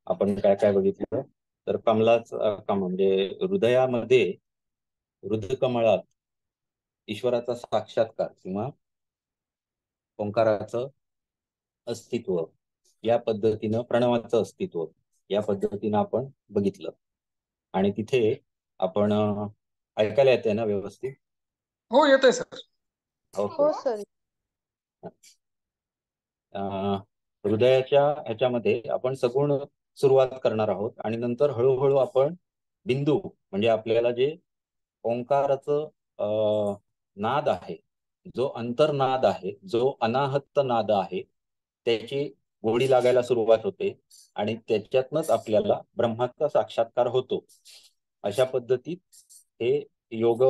आपण काय काय बघितलं तर कमलाच कम म्हणजे हृदयामध्ये हृदकमळात ईश्वराचा साक्षात्कार किंवा ओंकाराचं अस्तित्व, या पद्धतीनं प्रणवाचं अस्तित्व या पद्धतीनं आपण बघितलं. आणि तिथे आपण ऐकायला येते ना व्यवस्थित? हो, येतंय सर. ओके. हो सर. हृदयाच्या ह्याच्यामध्ये आपण सगुण सुरुवात करणार आहोत आणि नंतर हळूहळू आपण बिंदू म्हणजे आपल्याला जे ओंकाराचं नाद आहे, जो अंतर्नाद आहे, जो अनाहत नाद आहे, त्याची गोडी लागायला सुरुवात होते आणि त्याच्यातनच आपल्याला ब्रह्माचा साक्षात्कार होतो. अशा पद्धतीत हे योग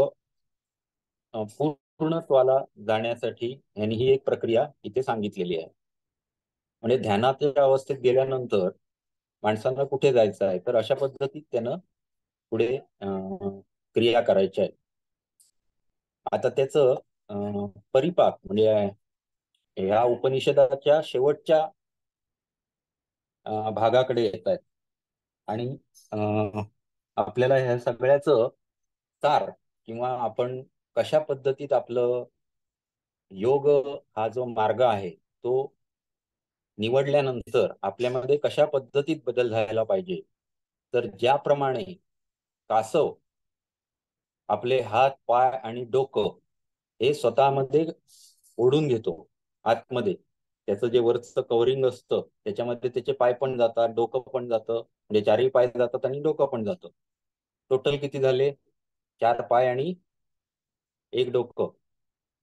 पूर्णत्वाला जाण्यासाठी यांनी ही एक प्रक्रिया इथे सांगितलेली आहे. म्हणजे ध्यानाच्या अवस्थेत गेल्यानंतर माणसांना कुठे जायचं आहे, तर अशा पद्धतीत त्यानं पुढे क्रिया करायच्या आहेत. आता त्याचं परिपाक म्हणजे या उपनिषदाच्या शेवटच्या भागाकडे येत आहेत आणि आपल्याला ह्या सगळ्याचं सार किंवा आपण कशा पद्धतीत आपलं योग हा जो मार्ग आहे तो निवडल्यानंतर आपल्यामध्ये कशा पद्धतीत बदल झाला पाहिजे, तर ज्याप्रमाणे कासव आपले हात पाय आणि डोकं हे स्वतःमध्ये ओढून घेतो आतमध्ये, त्याचं जे वरचं कव्हरिंग असतं त्याच्यामध्ये त्याचे पाय पण जातात, डोकं पण जातं, म्हणजे चारही पाय जातात आणि डोकं पण जातं. टोटल किती झाले? 4 पाय आणि 1 डोकं.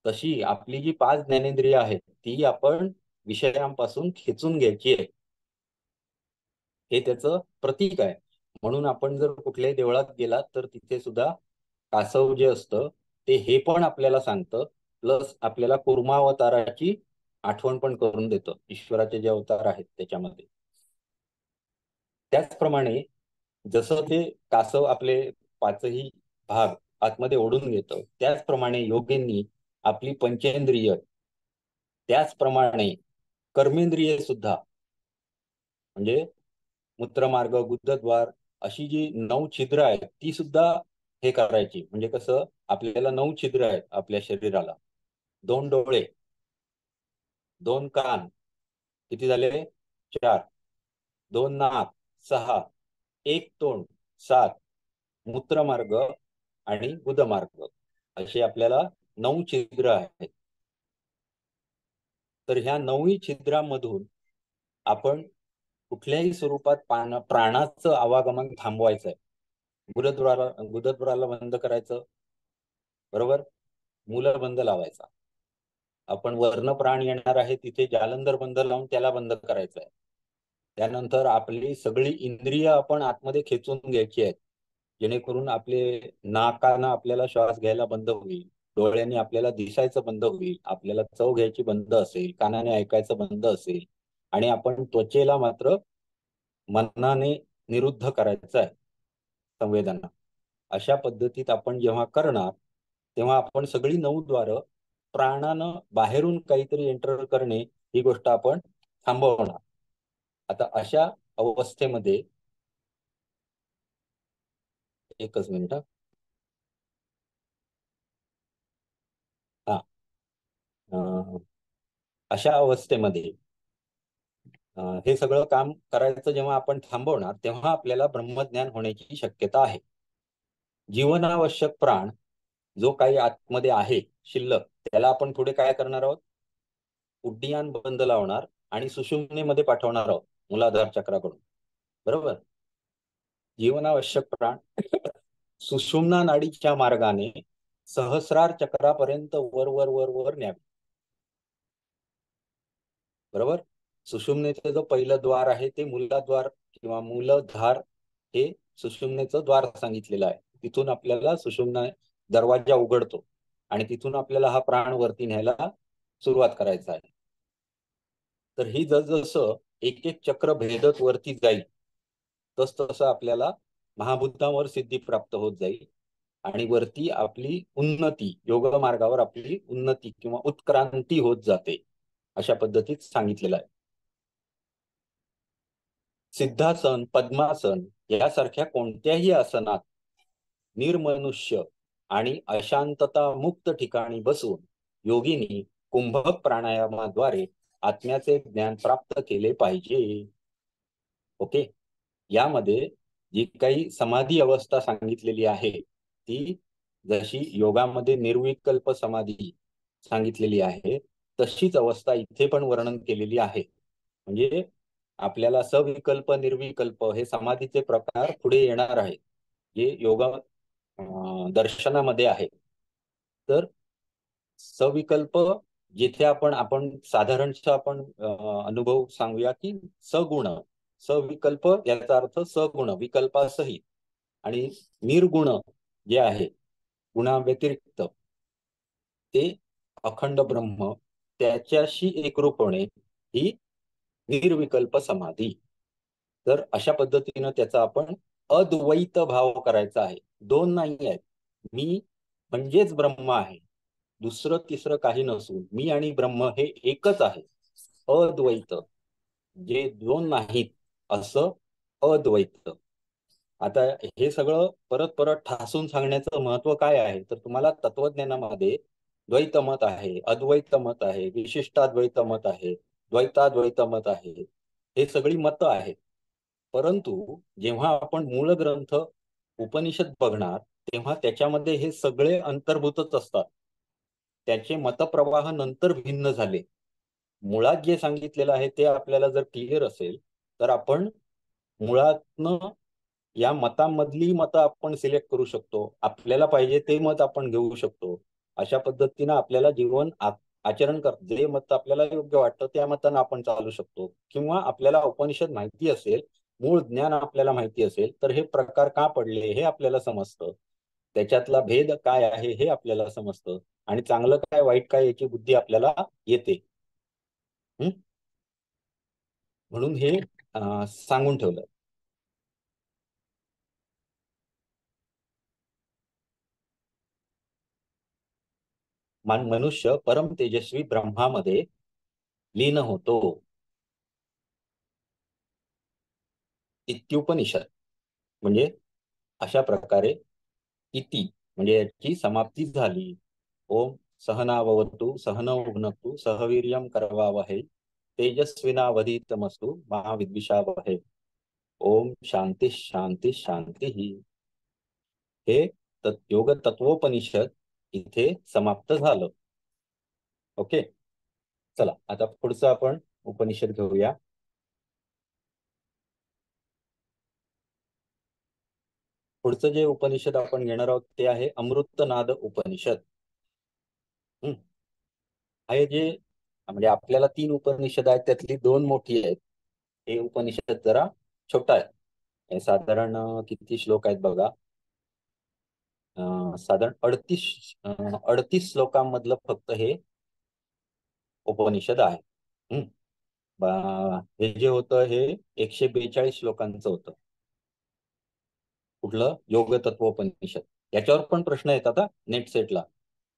तशी आपली जी 5 ज्ञानेंद्रिय आहेत ती आपण विषयांपासून खेचून घ्यायची आहे, हे त्याचं प्रतीक आहे. म्हणून आपण जर कुठल्याही देवळात गेलात तर तिथे सुद्धा कासव जे असतं ते हे पण आपल्याला सांगतं, प्लस आपल्याला कूर्मावताराची आठवण पण करून देतं, ईश्वराचे जे अवतार आहेत त्याच्यामध्ये. त्याचप्रमाणे जसं ते कासव आपले 5ही भाग आतमध्ये ओढून घेतं, त्याचप्रमाणे योगींनी आपली पंचेंद्रिय, त्याचप्रमाणे कर्मेंद्रिय सुद्धा म्हणजे मूत्रमार्ग, गुदद्वार अशी जी 9 छिद्र आहेत ती सुद्धा हे करायची. म्हणजे कसं, आपल्याला 9 छिद्र आहेत आपल्या शरीराला. 2 डोळे, 2 कान, किती झाले? 4, 2 नाक 6, 1 तोंड 7, मूत्रमार्ग आणि गुदमार्ग असे आपल्याला 9 छिद्र आहेत. तर ह्या 9 छिद्रांमधून आपण कुठल्याही स्वरूपात प्राणाचं आवागमन थांबवायचं आहे. गुदद्वाराला बंद करायचं, बरोबर, मूलबंद लावायचा. आपण वर्ण प्राण येणार आहे तिथे जालंधर बंद लावून त्याला बंद करायचं आहे. त्यानंतर आपली सगळी इंद्रिय आपण आतमध्ये खेचून घ्यायची आहेत, जेणेकरून आपले नाकानं आपल्याला श्वास घ्यायला बंद होईल, डोळ्यांनी आपल्याला दिसायचं बंद होईल, आपल्याला चव घ्यायची बंद असेल, कानाने ऐकायचं बंद असेल, आणि आपण त्वचेला मात्र मनाने निरुद्ध करायचं आहे, संवेदना. अशा पद्धतीत आपण जेव्हा करणार तेव्हा आपण सगळी 9 द्वारं प्राणानं बाहेरून काहीतरी एंटर करणे ही गोष्ट आपण थांबवणार. आता अशा अवस्थेमध्ये एकच मिनिट. हा अशा अवस्थेमध्ये हे सगळं काम करायचं जेव्हा आपण थांबवणार तेव्हा आपल्याला ब्रह्मज्ञान होण्याची शक्यता आहे. जीवनावश्यक प्राण जो काही आतमध्ये आहे शिल्लक, त्याला आपण पुढे काय करणार आहोत? उड्डीयान बंद लावणार आणि सुषुम्नेमध्ये पाठवणार आहोत मूलाधार चक्राकडून, बरोबर. जीवनावश्यक प्राण सुषुम्ना नाडीच्या मार्गाने सहस्रार चक्रापर्यंत वर वर वर वर न्यावे, बरोबर. सुषुम्नेचं जो पहिलं द्वार आहे ते मूलाद्वार किंवा मूलधार हे सुषुम्नेचं द्वार सांगितलेलं आहे. तिथून आपल्याला सुषुम्ना दरवाजा उघडतो आणि तिथून आपल्याला हा प्राण वरती न्यायला सुरुवात करायचा आहे. तर ही जसजसं एक एक चक्र भेदत वरती जाईल तस तसं आपल्याला महाभूतांवर सिद्धी प्राप्त होत जाईल आणि वरती आपली उन्नती, योग मार्गावर आपली उन्नती किंवा उत्क्रांती होत जाते, अशा पद्धतीत सांगितलेलं आहे. सिद्धासन, पद्मासन यासारख्या कोणत्याही आसनात निर्मनुष्य आणि अशांतता मुक्त ठिकाणी बसून योगिनी कुंभक प्राणायामाद्वारे आत्म्याचे ज्ञान प्राप्त केले पाहिजे. ओके. यामध्ये जी काही समाधी अवस्था सांगितलेली आहे ती जशी योगामध्ये निर्विकल्प समाधी सांगितलेली आहे तशीच अवस्था इथे पण वर्णन केलेली आहे. म्हणजे आपल्याला सविकल्प निर्विकल्प हे समाधीचे प्रकार पुढे येणार आहे जे योगा दर्शनामध्ये आहे. तर सविकल्प जिथे आपण साधारणतः आपण अनुभव सांगूया की सगुण, सविकल्प याचा अर्थ सगुण विकल्पासहित, आणि निर्गुण जे आहे गुणाव्यतिरिक्त ते अखंड ब्रह्म त्याच्याशी एकरूप होणे ही निर्विकल्प समाधी. तर अशा पद्धतीनं त्याचा आपण अद्वैत भाव करायचा आहे. दोन नाही आहेत. मी म्हणजेच ब्रह्म आहे, दुसरं तिसरं काही नसून मी आणि ब्रह्म हे एकच आहे. अद्वैत, जे दोन नाहीत असं अद्वैत. आता हे सगळं परत परत ठासून सांगण्याचं महत्व काय आहे तर तुम्हाला तत्वज्ञानामध्ये द्वैत मत आहे, अद्वैत मत आहे, विशिष्टाद्वैत मत आहे, द्वैताद्वैत मत आहे, हे सगळी मतं आहेत. परंतु जेव्हा आपण मूळ ग्रंथ उपनिषद बघणार तेव्हा त्याच्यामध्ये हे सगळे अंतर्भूतच असतात. त्याचे मतप्रवाह नंतर भिन्न झाले. मुळात जे सांगितलेलं आहे ते आपल्याला जर क्लिअर असेल तर आपण मुळातनं या मतांमधली मतं आपण सिलेक्ट करू शकतो. आपल्याला पाहिजे ते मत आपण घेऊ शकतो. अशा पद्धतीनं आपल्याला जीवन आचरण कर जे मत आपल्याला योग्य वाटतं त्या मतानं आपण चालू शकतो. किंवा आपल्याला उपनिषद माहिती असेल, मूळ ज्ञान आपल्याला माहिती असेल तर हे प्रकार का पडले हे आपल्याला समजतं. त्याच्यातला भेद काय आहे हे आपल्याला समजतं आणि चांगलं काय वाईट काय याची बुद्धी आपल्याला येते. म्हणून हे सांगून ठेवलं. मनुष्य परम तेजस्वी ब्रह्मामध्ये लीन होतो. इत्युपनिषद. म्हणजे अशा प्रकारे इति म्हणजे याची समाप्ती झाली. ओम सहनाववतु सहनौ भुनक्तु सहवीर्यं करवावहै तेजस्विनावधीतमस्तु मा विद्विषावहै. ओम शांती शांती शांती. हे योग तत्वोपनिषद इथे समाप्त झालं. ओके. चला आता पुढचं आपण उपनिषद घेऊया. पुढचं जे उपनिषद आपण घेणार आहोत ते आहे अमृतनाद उपनिषद. हे जे म्हणजे आपल्याला 3 उपनिषद आहेत त्यातली 2 मोठी आहेत. हे उपनिषद जरा छोटा आहे. हे साधारण किती श्लोक आहेत बघा. साधारण 38 श्लोकांमधलं फक्त हे उपनिषद आहे. हे जे होतं हे 142 श्लोकांचं होतं. कुठलं? योग तत्वोपनिषद. याच्यावर पण प्रश्न येतात नेट सेटला.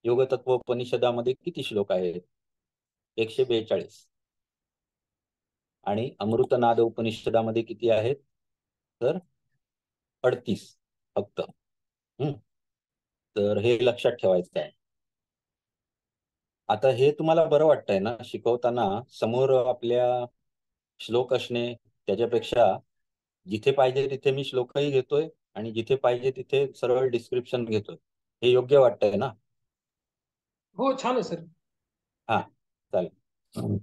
योग तत्वोपनिषदामध्ये किती श्लोक आहेत? 142. आणि अमृतनाद उपनिषदामध्ये किती आहेत तर 38 फक्त. तर हे लक्षात ठेवायचं आहे. आता हे तुम्हाला बरं वाटतंय ना शिकवताना समोर आपल्या श्लोक असणे त्याच्यापेक्षा जिथे पाहिजे तिथे मी श्लोकही घेतोय आणि जिथे पाहिजे तिथे सरळ डिस्क्रिप्शन घेतोय. हे योग्य वाटतंय ना? हो, छान आहे सर. हा चालेल.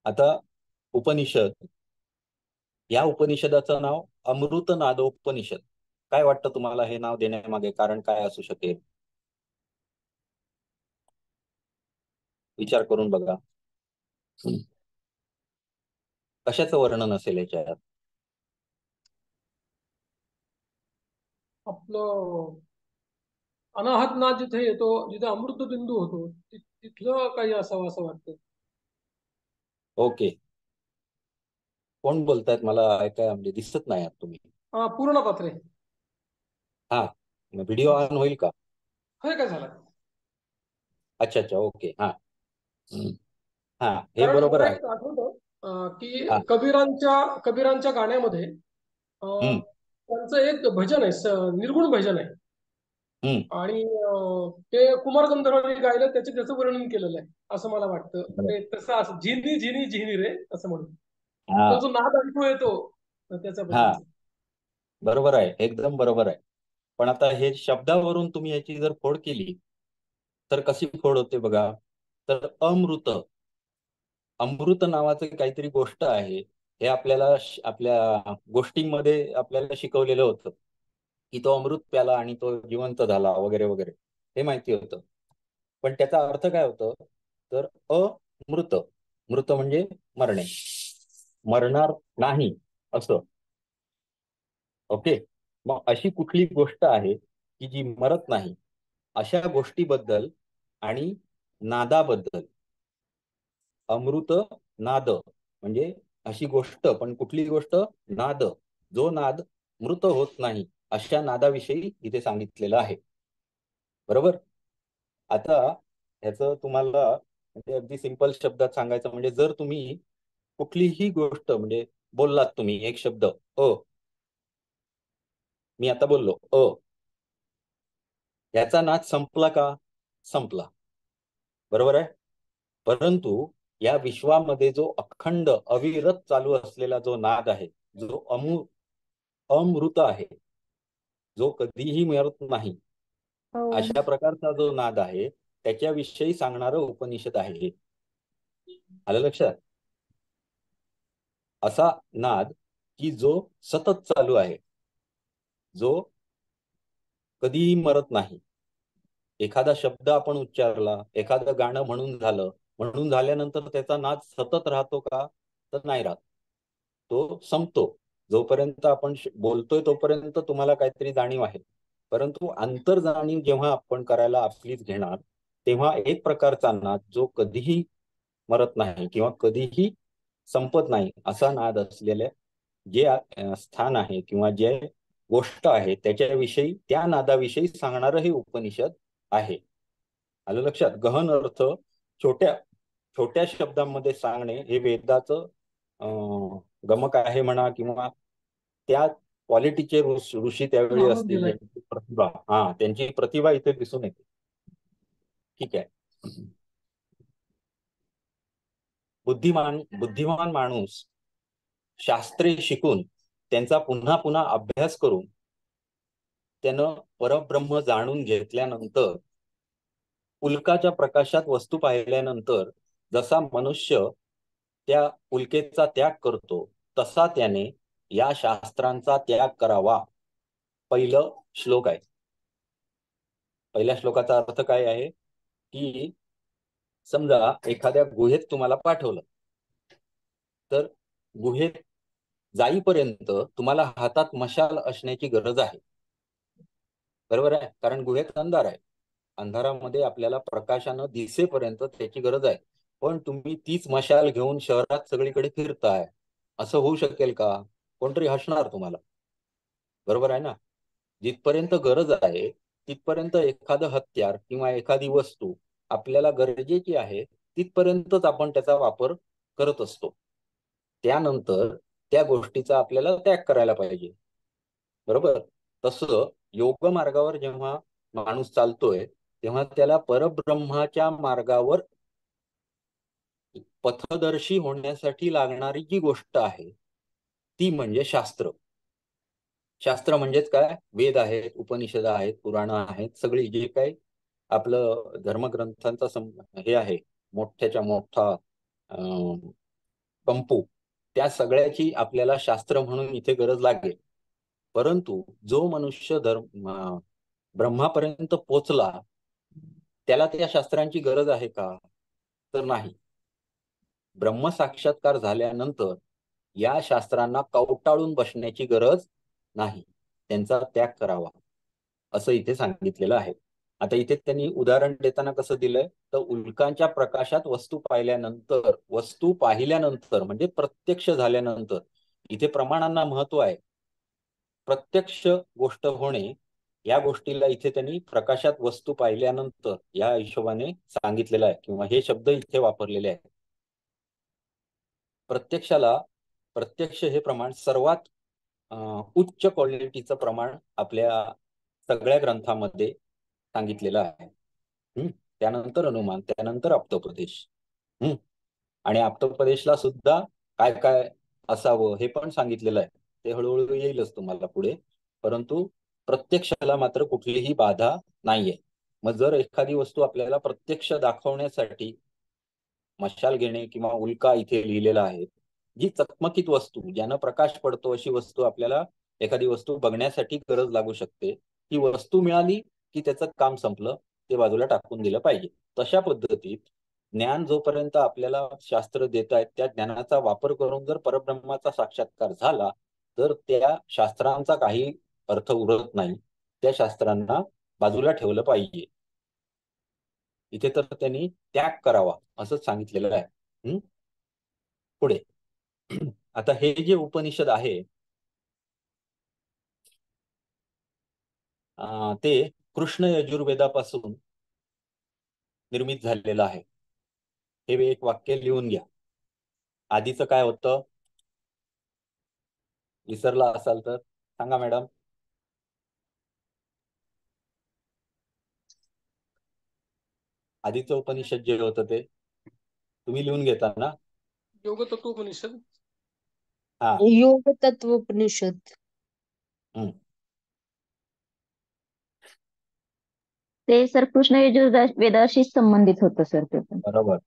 आता उपनिषद, या उपनिषदाचं नाव अमृतनादोपनिषद. काय वाटतं तुम्हाला हे नाव देण्यामागे कारण काय असू शकेल? विचार करून बघा. कशाचं वर्णन असेल याच्यात? आपलं अनाहत नाद जिथे येतो, जिथे अमृत बिंदू होतो, तिथलं काही असावं असं वाटतं. ओके. कोण बोलतायत? मला ऐकाय म्हणजे दिसत नाही आहात तुम्ही. पूर्ण पात्रे. हा, व्हिडिओ ऑन होईल का? हे काय झालं? अच्छा अच्छा, ओके. हा. हा, हे कारण बरोबर मला आहे. एक आठवतं, की हा. कबीरांच्या गाण्यामध्ये हम्म. त्यांचं एक भजन आहे, निर्गुण भजन आहे. हम्म. आणि ते कुमार गंधर्वांनी गायलं, त्याचं वर्णन केलेलं आहे असं मला वाटतं. बरोबर. ते तसं असं झिनी झिनी झिनी रे असं म्हणून हा. तो जो नाद ऐकू येतो हा, त्याच्याबद्दलच. बरोबर आहे, एकदम बरोबर आहे. पण आता हे शब्दावरून तुम्ही याची जर फोड केली तर कशी फोड होते बघा. तर अमृत, अमृत नावाचं काहीतरी गोष्ट आहे. हे आपल्याला आपल्या गोष्टींमध्ये आपल्याला शिकवलेलं होतं की तो अमृत प्याला आणि तो जिवंत झाला वगैरे वगैरे, हे माहिती होतं. पण त्याचा अर्थ काय होतं? तर अमृत, मृत म्हणजे मरणे, मरणार नाही असं. ओके. मग अशी कुठली गोष्ट आहे की जी मरत नाही? अशा गोष्टीबद्दल आणि नादाबद्दल. अमृत नाद म्हणजे अशी गोष्ट, पण कुठली गोष्ट? नाद, जो नाद मृत होत नाही, अशा नादाविषयी इथे सांगितलेलं आहे. बरोबर. आता ह्याचं तुम्हाला म्हणजे अगदी सिंपल शब्दात सांगायचं म्हणजे, जर तुम्ही कुठलीही गोष्ट म्हणजे बोललात तुम्ही एक शब्द मी आता बोललो याचा नाद संपला का? संपला. बरोबर आहे. परंतु या विश्वामध्ये जो अखंड अविरत चालू असलेला जो नाद आहे, जो अमृत आहे, जो कधीही मरत नाही, अशा प्रकारचा जो नाद आहे, त्याच्याविषयी सांगणारं उपनिषद आहे हे. आलं लक्षात? असा नाद की जो सतत चालू आहे, जो कधीही मरत नाही. एखादा शब्द आपण उच्चारला, एखादं गाणं म्हणून झालं, म्हणून झाल्यानंतर त्याचा नाद सतत राहतो का? तर नाही राहत. तो संपतो. जोपर्यंत आपण बोलतोय तोपर्यंत तुम्हाला काहीतरी जाणीव आहे, परंतु अंतर जाणीव जेव्हा आपण करायला आपलीच घेणार, तेव्हा एक प्रकारचा नाद जो कधीही मरत नाही किंवा कधीही संपत नाही, असा नाद असलेले जे स्थान आहे किंवा जे गोष्ट आहे, त्याच्याविषयी, त्या नादाविषयी सांगणारं हे उपनिषद आहे. आलं लक्षात? गहन अर्थ छोट्या छोट्या शब्दांमध्ये सांगणे हे वेदाचं गमक आहे म्हणा, किंवा त्या क्वालिटीचे ऋषी त्यावेळी घालून असतील, दिलाय. ज्यांची प्रतिभा, त्यांची प्रतिभा इथे दिसून येते. ठीक आहे. बुद्धिमान माणूस शास्त्रे शिकून त्यांचा पुन्हा पुन्हा अभ्यास करून त्यानं परब्रह्म जाणून घेतल्यानंतर, उल्काच्या प्रकाशात वस्तू पाहिल्यानंतर जसा मनुष्य त्या उल्केचा त्याग करतो, तसा त्याने या शास्त्रांचा त्याग करावा. पहिलं श्लोक आहे. पहिल्या श्लोकाचा अर्थ काय आहे की, समजा एखाद्या गुहेत तुम्हाला पाठवलं, तर गुहेत जाईपर्यंत तुम्हाला हातात मशाल असण्याची गरज आहे. बरोबर आहे, कारण गुहेत अंधार आहे. अंधारामध्ये आपल्याला प्रकाशानं दिसेपर्यंत त्याची गरज आहे. पण तुम्ही तीच मशाल घेऊन शहरात सगळीकडे फिरताय, असं होऊ शकेल का? कोणतरी हसणार तुम्हाला. बरोबर आहे ना? जिथपर्यंत गरज आहे तिथपर्यंत एखादं हत्यार किंवा एखादी वस्तू आपल्याला गरजेची आहे, तिथपर्यंतच आपण त्याचा वापर करत असतो. त्यानंतर त्या गोष्टीचा आपल्याला त्याग करायला पाहिजे. बरोबर. तसं योग मार्गावर जेव्हा माणूस चालतोय, तेव्हा त्याला परब्रह्माच्या मार्गावर पथदर्शी होण्यासाठी लागणारी जी गोष्ट आहे, ती म्हणजे शास्त्र. शास्त्र म्हणजेच काय? वेद आहेत, उपनिषद आहेत, पुराण आहेत, सगळी जे काही आपलं धर्मग्रंथांचा हे आहे, मोठ्याच्या मोठा कंपू, त्या सगळ्याची आपल्याला शास्त्र म्हणून इथे गरज लागेल. परंतु जो मनुष्य ब्रह्मापर्यंत पोचला, त्याला त्या शास्त्रांची गरज आहे का? तर नाही. ब्रह्मसाक्षात्कार झाल्यानंतर या शास्त्रांना कवटाळून बसण्याची गरज नाही, त्यांचा त्याग करावा, असं इथे सांगितलेलं आहे. आता इथे त्यांनी उदाहरण देताना कसं दिलंय, तर उल्कांच्या प्रकाशात वस्तू पाहिल्यानंतर म्हणजे प्रत्यक्ष झाल्यानंतर, इथे प्रमाणांना महत्व आहे. प्रत्यक्ष गोष्ट होणे, या गोष्टीला इथे त्यांनी प्रकाशात वस्तू पाहिल्यानंतर या हिशोबाने सांगितलेलं आहे, किंवा हे शब्द इथे वापरलेले आहेत. प्रत्यक्ष हे प्रमाण सर्वात उच्च क्वालिटीचं प्रमाण आपल्या सगळ्या ग्रंथामध्ये सांगितलेलं आहे. त्यानंतर अनुमान, त्यानंतर आप्तोपदेश. आणि आप्तोपदेशला सुद्धा काय काय असावं हे पण सांगितलेलं आहे. ते हळूहळू येईलच तुम्हाला पुढे, परंतु प्रत्यक्षाला मात्र कुठलीही बाधा नाहीये. मग जर एखादी वस्तू आपल्याला प्रत्यक्ष दाखवण्यासाठी मशाल घेणे किंवा उल्का इथे लिहिलेला आहे, जी चकमकीत वस्तू, ज्यानं प्रकाश पडतो अशी वस्तू आपल्याला एखादी वस्तू बघण्यासाठी गरज लागू शकते, ती वस्तू मिळाली की त्याचं काम संपलं, ते बाजूला टाकून दिलं पाहिजे. तशा पद्धतीत ज्ञान जोपर्यंत आपल्याला शास्त्र देत आहेत, त्या ज्ञानाचा वापर करून जर परब्रह्माचा साक्षात्कार झाला तर त्या शास्त्रांचा काही अर्थ उरत नाही. त्या शास्त्रांना बाजूला ठेवलं पाहिजे. इथे तर त्यांनी त्याग करावा असं सांगितलेलं आहे. पुढे आता हे जे उपनिषद आहे ते कृष्ण यजुर्वेदापासून निर्मित झालेलं आहे. हे एक वाक्य लिहून घ्या. आधीचं काय होतं, विसरला असाल तर सांगा मॅडम. आधीचं उपनिषद जे होतं ते तुम्ही लिहून घेता ना? योग तत्वोपनिषद. हा, योग तत्वोपनिषद. ते सर कृष्ण यजुर्वेदाशी संबंधित होतं सर ते पण. बरोबर,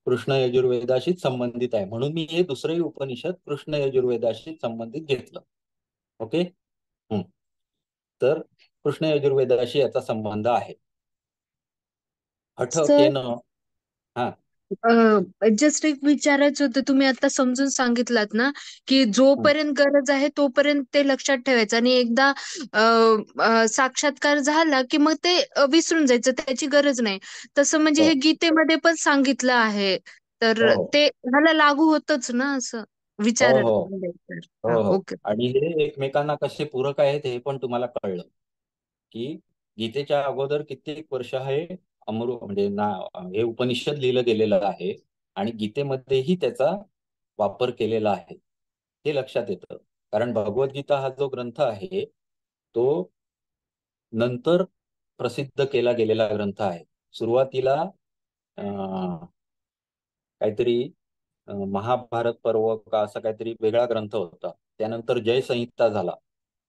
कृष्ण यजुर्वेदाशीच संबंधित आहे, म्हणून मी हे दुसरंही उपनिषद कृष्ण यजुर्वेदाशी संबंधित घेतलं. ओके. तर कृष्ण यजुर्वेदाशी याचा संबंध आहे. हठ केनं. हा, जस्ट एक विचारायचं होतं, तुम्ही आता समजून सांगितलात ना की जोपर्यंत गरज आहे तोपर्यंत ते लक्षात ठेवायचं आणि एकदा साक्षात्कार झाला की मग ते विसरून जायचं, त्याची गरज नाही. तसं म्हणजे हे गीतेमध्ये पण सांगितलं आहे, तर हो, ते ह्याला लागू होतच ना असं हो, विचार. हो, हा, हो, हो. ओके. आणि हे एकमेकांना कसे पूरक आहेत हे पण तुम्हाला कळलं की गीतेच्या अगोदर कित्येक वर्ष हे म्हणजे हे उपनिषद लिहिलं गेलेलं आहे आणि गीतेमध्येही त्याचा वापर केलेला आहे, हे लक्षात येतं. कारण भगवद्गीता हा जो ग्रंथ आहे तो नंतर प्रसिद्ध केला गेलेला ग्रंथ आहे. सुरुवातीला काहीतरी महाभारत पर्व का असा काहीतरी वेगळा ग्रंथ होता. त्यानंतर जय संहिता झाला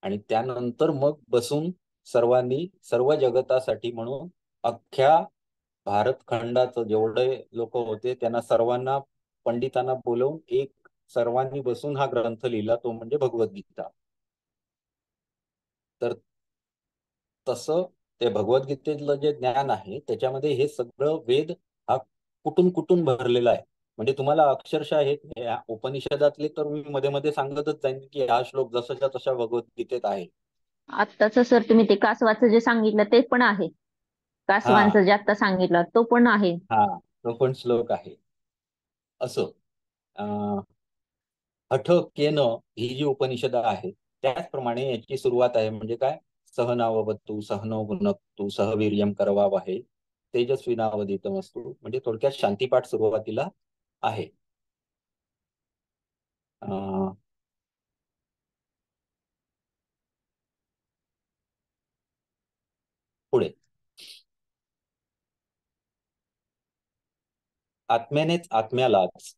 आणि त्यानंतर मग बसून सर्वांनी सर्व जगतासाठी म्हणून अख्ख्या भारत खंडाचं जेवढे लोक होते त्यांना सर्वांना पंडितांना बोलवून एक सर्वांनी बसून हा ग्रंथ लिहिला, तो म्हणजे भगवद्गीता. तर तसं ते भगवद्गीतेतलं जे ज्ञान आहे त्याच्यामध्ये हे सगळं वेद हा कुठून कुठून भरलेला आहे. म्हणजे तुम्हाला अक्षरशः हे उपनिषदातले तर मी मध्ये मध्ये सांगतच जाईन की हा श्लोक जसाच्या तशा भगवद्गीतेत आहे. आत्ताच सर तुम्ही ते कासवाचं जे सांगितलं ते पण आहे, कासवांचं जे आता सांगितलं तो पण आहे. हा, तो पण श्लोक आहे. असं हठ केन ही जी उपनिषद आहे त्याचप्रमाणे याची सुरुवात आहे. म्हणजे काय, सहनाववतु सहनौ भुनक्तु सह वीर्यं करवावहै तेजस्विनावधीतमस्तु. म्हणजे थोडक्यात शांतीपाठ सुरुवातीला आहे. पुढे आत्म्यानेच आत्म्यालाच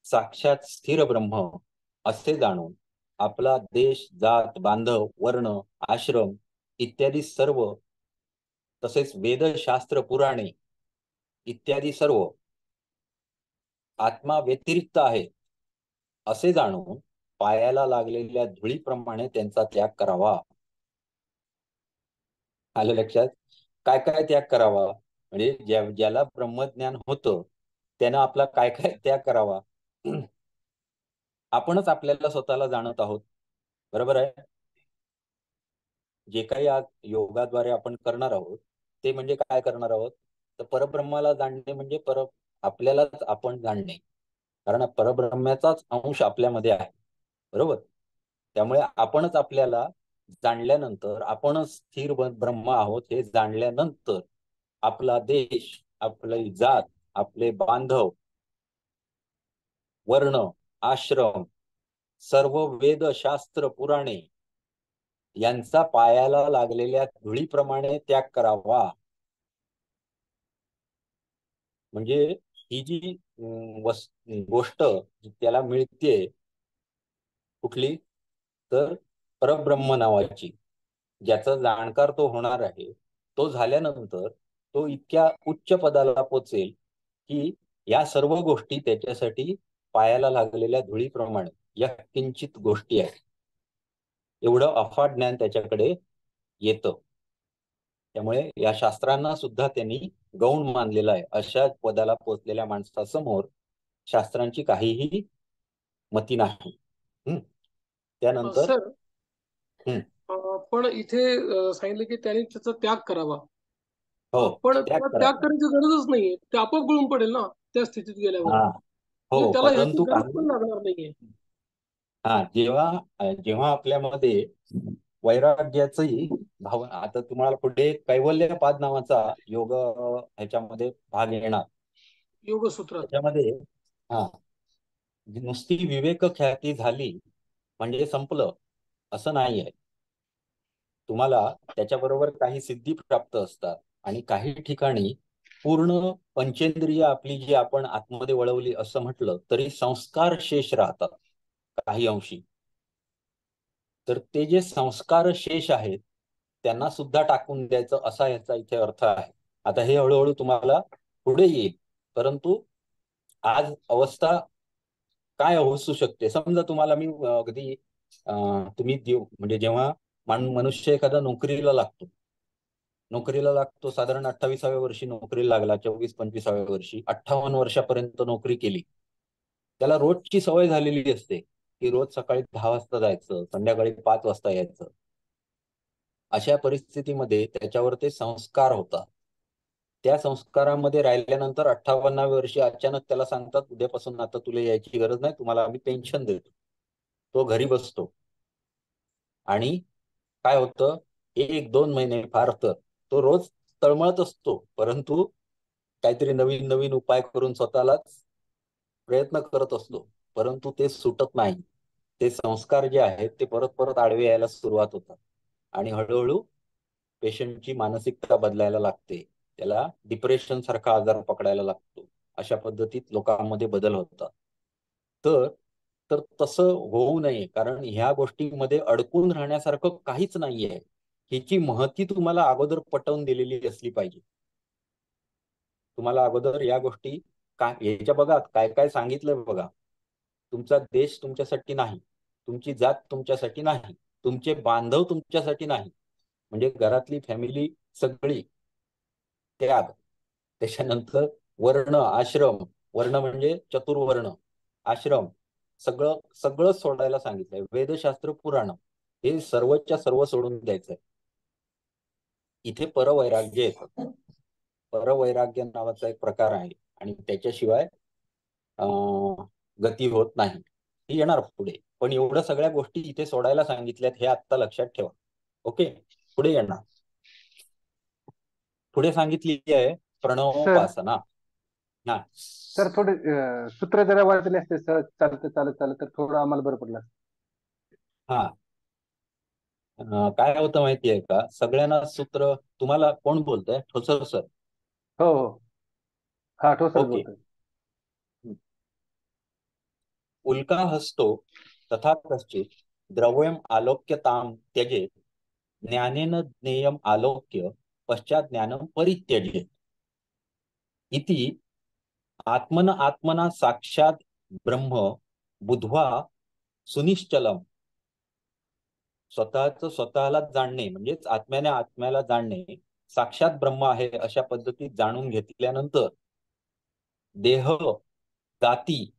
साक्षात स्थिर ब्रह्म असे जाणून आपला देश, जात, बांधव, वर्ण, आश्रम इत्यादी सर्व, तसेच वेद, शास्त्र, पुराणे इत्यादी सर्व आत्मा व्यतिरिक्त आहे असे जाणून पायाला लागलेल्या धुळीप्रमाणे त्यांचा त्याग करावा. आलं लक्षात? काय काय त्याग करावा म्हणजे ज्याला ब्रह्मज्ञान होतं त्यानं आपला काय काय त्याग करावा. आपणच आपल्याला स्वतःला जाणत आहोत, बरोबर आहे. जे काही आज योगाद्वारे आपण करणार आहोत ते म्हणजे काय करणार आहोत, तर परब्रह्माला जाणणे म्हणजे आपल्यालाच आपण जाणणे. कारण परब्रह्माचाच अंश आपल्यामध्ये आहे, बरोबर. त्यामुळे आपणच आपल्याला जाणल्यानंतर, आपणच स्थिर ब्रह्म आहोत हे जाणल्यानंतर आपला देश, आपली जात, आपले बांधव वर्ण, आश्रम, सर्व वेद, शास्त्र, पुराणे यांचा पायाला लागलेल्या धुळीप्रमाणे त्याग करावा. म्हणजे ही जी गोष्ट त्याला मिळते कुठली, तर परब्रह्म नावाची, ज्याचा जाणकार तो होणार आहे, तो झाल्यानंतर तो इतक्या उच्च पदाला पोचेल की या सर्व गोष्टी त्याच्यासाठी पायाला लागलेल्या धुळीप्रमाणे या किंचित गोष्टी आहेत, एवढं अफाट ज्ञान त्याच्याकडे येतं. त्यामुळे या शास्त्रांना सुद्धा त्यांनी गौण मानलेलं आहे. अशा पदाला पोचलेल्या माणसासमोर शास्त्रांची काहीही मती नाही. त्यानंतर सर, पण इथे सांगितलं की त्याने त्याचा त्याग करावा. हो, पण त्याग त्याला त्याग करावा. करायची गरजच नाहीये, ते आपोआप गळून पडेल ना त्या स्थितीत गेल्यावर. हा, म्हणजे हो, त्याला ह्याची परंतु गरज पण लागणार नाहीये. जेव्हा जेव्हा आपल्यामध्ये वैराग्याची भावना, आता तुम्हाला पुढे कैवल्यपाद नावाचा योग ह्याच्यामध्ये भाग येणार. योगसूत्रात. त्याच्यामध्ये नुसती विवेक ख्याती झाली म्हणजे संपलं असं नाही आहे. तुम्हाला त्याच्याबरोबर काही सिद्धी प्राप्त असतात आणि काही ठिकाणी पूर्ण पंचेंद्रिय आपली जी आपण आतमध्ये वळवली असं म्हटलं तरी संस्कार शेष राहतात काही अंशी. तर ते जे संस्कार शेष आहेत त्यांना सुद्धा टाकून द्यायचं असा याचा इथे अर्थ आहे. आता हे हळूहळू तुम्हाला पुढे येईल, परंतु आज अवस्था काय असू शकते. समजा तुम्हाला मी अगदी तुम्ही म्हणजे जेव्हा मनुष्य एखादा नोकरीला लागतो साधारण 28व्या वर्षी नोकरीला लागला, 24-25व्या वर्षी 58 वर्षापर्यंत नोकरी केली, त्याला रोजची सवय झालेली असते की रोज सकाळी 10 वाजता जायचं, संध्याकाळी 5 वाजता यायचं. अशा परिस्थितीमध्ये त्याच्यावर ते संस्कार होतात. त्या संस्कारामध्ये राहिल्यानंतर 58व्या वर्षी अचानक त्याला सांगतात उद्यापासून आता तुला यायची गरज नाही, तुम्हाला आम्ही पेन्शन देतो. तो घरी बसतो आणि काय होतं, 1-2 महिने फार तर तो रोज तळमळत असतो, परंतु काहीतरी नवीन नवीन उपाय करून स्वतःलाच प्रयत्न करत असतो, परंतु ते सुटत नाही. ते संस्कार जे आहेत ते परत परत आडवे यायला सुरुवात होतात आणि हळूहळू पेशंटची मानसिकता बदलायला लागते, त्याला डिप्रेशन सारखा आजार पकडायला लागतो. अशा पद्धतीत लोकांमध्ये बदल होतात. तर तर तसं होऊ नये, कारण ह्या गोष्टींमध्ये अडकून राहण्यासारखं काहीच नाहीये. हिची महती तुम्हाला अगोदर पटवून दिलेली असली पाहिजे. तुम्हाला अगोदर या गोष्टी काय याच्या बघा काय काय सांगितलंय बघा. तुमचा देश तुमच्यासाठी नाही, तुमची जात तुमच्यासाठी नाही, तुमचे बांधव तुमच्यासाठी नाही, म्हणजे घरातली फॅमिली सगळी त्याग. त्याच्यानंतर वर्ण, आश्रम, वर्ण म्हणजे चतुर्वर्ण, आश्रम सगळं सगळं सोडायला सांगितलंय. वेदशास्त्र, पुराण हे सर्वच्या सर्व सोडून द्यायचंय. इथे परवैराग्य येतं. परवैराग्य नावाचा एक प्रकार आहे आणि त्याच्याशिवाय गती होत नाही. ती येणार पुढे, पण एवढ्या सगळ्या गोष्टी इथे सोडायला सांगितल्यात हे आत्ता लक्षात ठेवा. ओके, पुढे येणार. पुढे सांगितली आहे प्रणवोपासना. सर थोडे सूत्र जरा वाचले असते सर, चालत चालत चालत तर थोडं आम्हाला बरं पडलं. हा, काय होतं माहितीये का, सगळ्यांना सूत्र तुम्हाला कोण बोलतंय? ठोसर सर. हो हो, हा ठोसर ओके. बोलतोय. उल्का हस्तो तथा कश्चित द्रव्यम आलोक्यताम त्यजेत, ज्ञानेन ज्ञेयम आलोक्य पश्चात ज्ञानम परित्यजेत इति आत्मना साक्षात ब्रह्म बुद्ध्वा सुनिश्चलम. स्वतःला जाणणे म्हणजेच आत्म्याने आत्म्याला जाणणे, साक्षात ब्रह्म आहे अशा पद्धतीत जाणून घेतल्यानंतर देह, जाती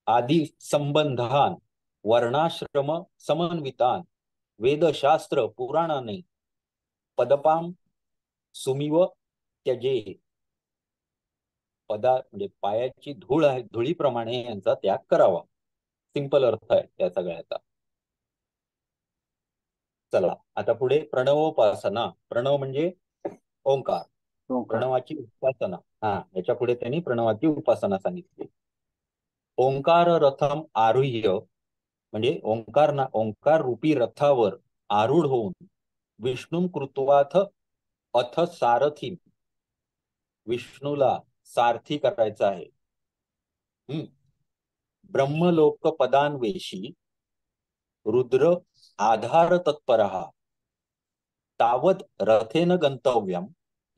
आदी संबंधान, वर्णाश्रम समन्वितान, वेदशास्त्र पुराणाने पदपाम सुमिव त्यजे. म्हणजे पायाची धूळ आहे, धुळीप्रमाणे यांचा त्याग करावा. सिंपल अर्थ आहे त्या सगळ्याचा. चला आता पुढे प्रणवोपासना. प्रणव म्हणजे ओंकार, प्रणवाची उपासना. याच्या पुढे त्यांनी प्रणवाची उपासना सांगितली. ओंकार रथम आरुह्य म्हणजे ओंकार रूपी रथावर आरूढ होऊन विष्णू कृत्वाथ अथ सारथी विष्णूला सारथी करायचं आहे. ब्रह्मलोक पदान्वेषी रुद्र आधार तत्परः तावद रथेन गंतव्यम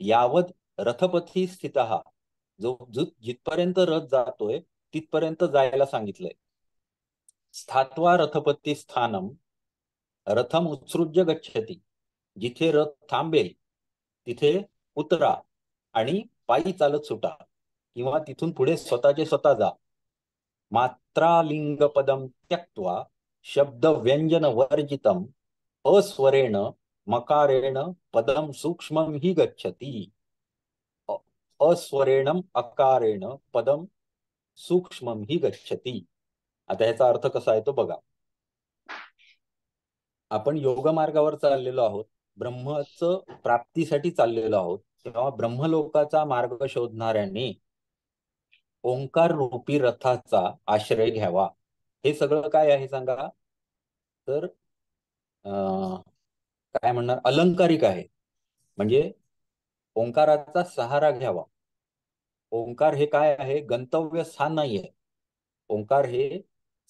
यावद रथपथी स्थितः. जिथपर्यंत रथ जातोय तिथपर्यंत जायला सांगितलंय. स्थात्वा रथपती स्थानम रथम उत्सृज्य गच्छति. जिथे रथ थांबेल तिथे उतरा आणि पायी चालत सुटा किंवा तिथून पुढे स्वतःचे स्वतः जा. मात्रालिंग पदम त्यक्त्वा शब्द व्यंजन वर्जितम अस्वरेण मकारेण पदम सूक्ष्मम ही गच्छति. अस्वरेणम अकारेण पदम सूक्ष्मम ही गच्छति. आता याचा अर्थ कसा आहे तो बघा. आपण योग मार्गावर चाललेलो आहोत, ब्रह्मचं प्राप्तीसाठी चाललेलो आहोत, तेव्हा ब्रह्मलोकाचा मार्ग शोधणाऱ्यांनी ओंकार रूपी रथाचा आश्रय घ्यावा. हे सगळं काय आहे सांगा तर काय म्हणणार अलंकारिक आहे. म्हणजे ओंकाराचा सहारा घ्यावा. ओंकार हे काय आहे गंतव्य स्थान नाही आहे. ओंकार हे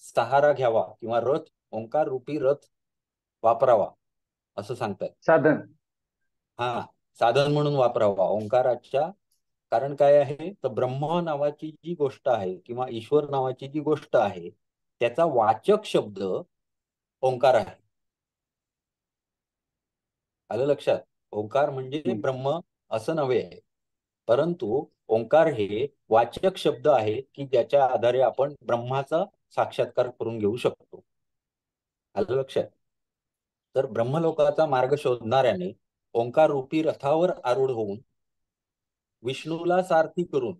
सहारा घ्यावा किंवा रथ ओंकार रूपी रथ वापरावा असं सांगतात. साधन साधन म्हणून वापरावा ओंकाराच्या. कारण काय आहे तर ब्रह्म नावाची जी गोष्ट आहे किंवा ईश्वर नावाची जी गोष्ट आहे त्याचा वाचक शब्द ओंकार आहे. आलं लक्षात. ओंकार म्हणजे ब्रह्म असं नव्हे आहे, परंतु ओंकार हे वाचक शब्द आहे की ज्याच्या आधारे आपण ब्रह्माचा साक्षात्कार करून घेऊ शकतो. आलं लक्षात. तर ब्रह्मलोकाचा मार्ग शोधणाऱ्याने ओंकार रूपी रथावर आरूढ होऊन विष्णूला सारथी करून,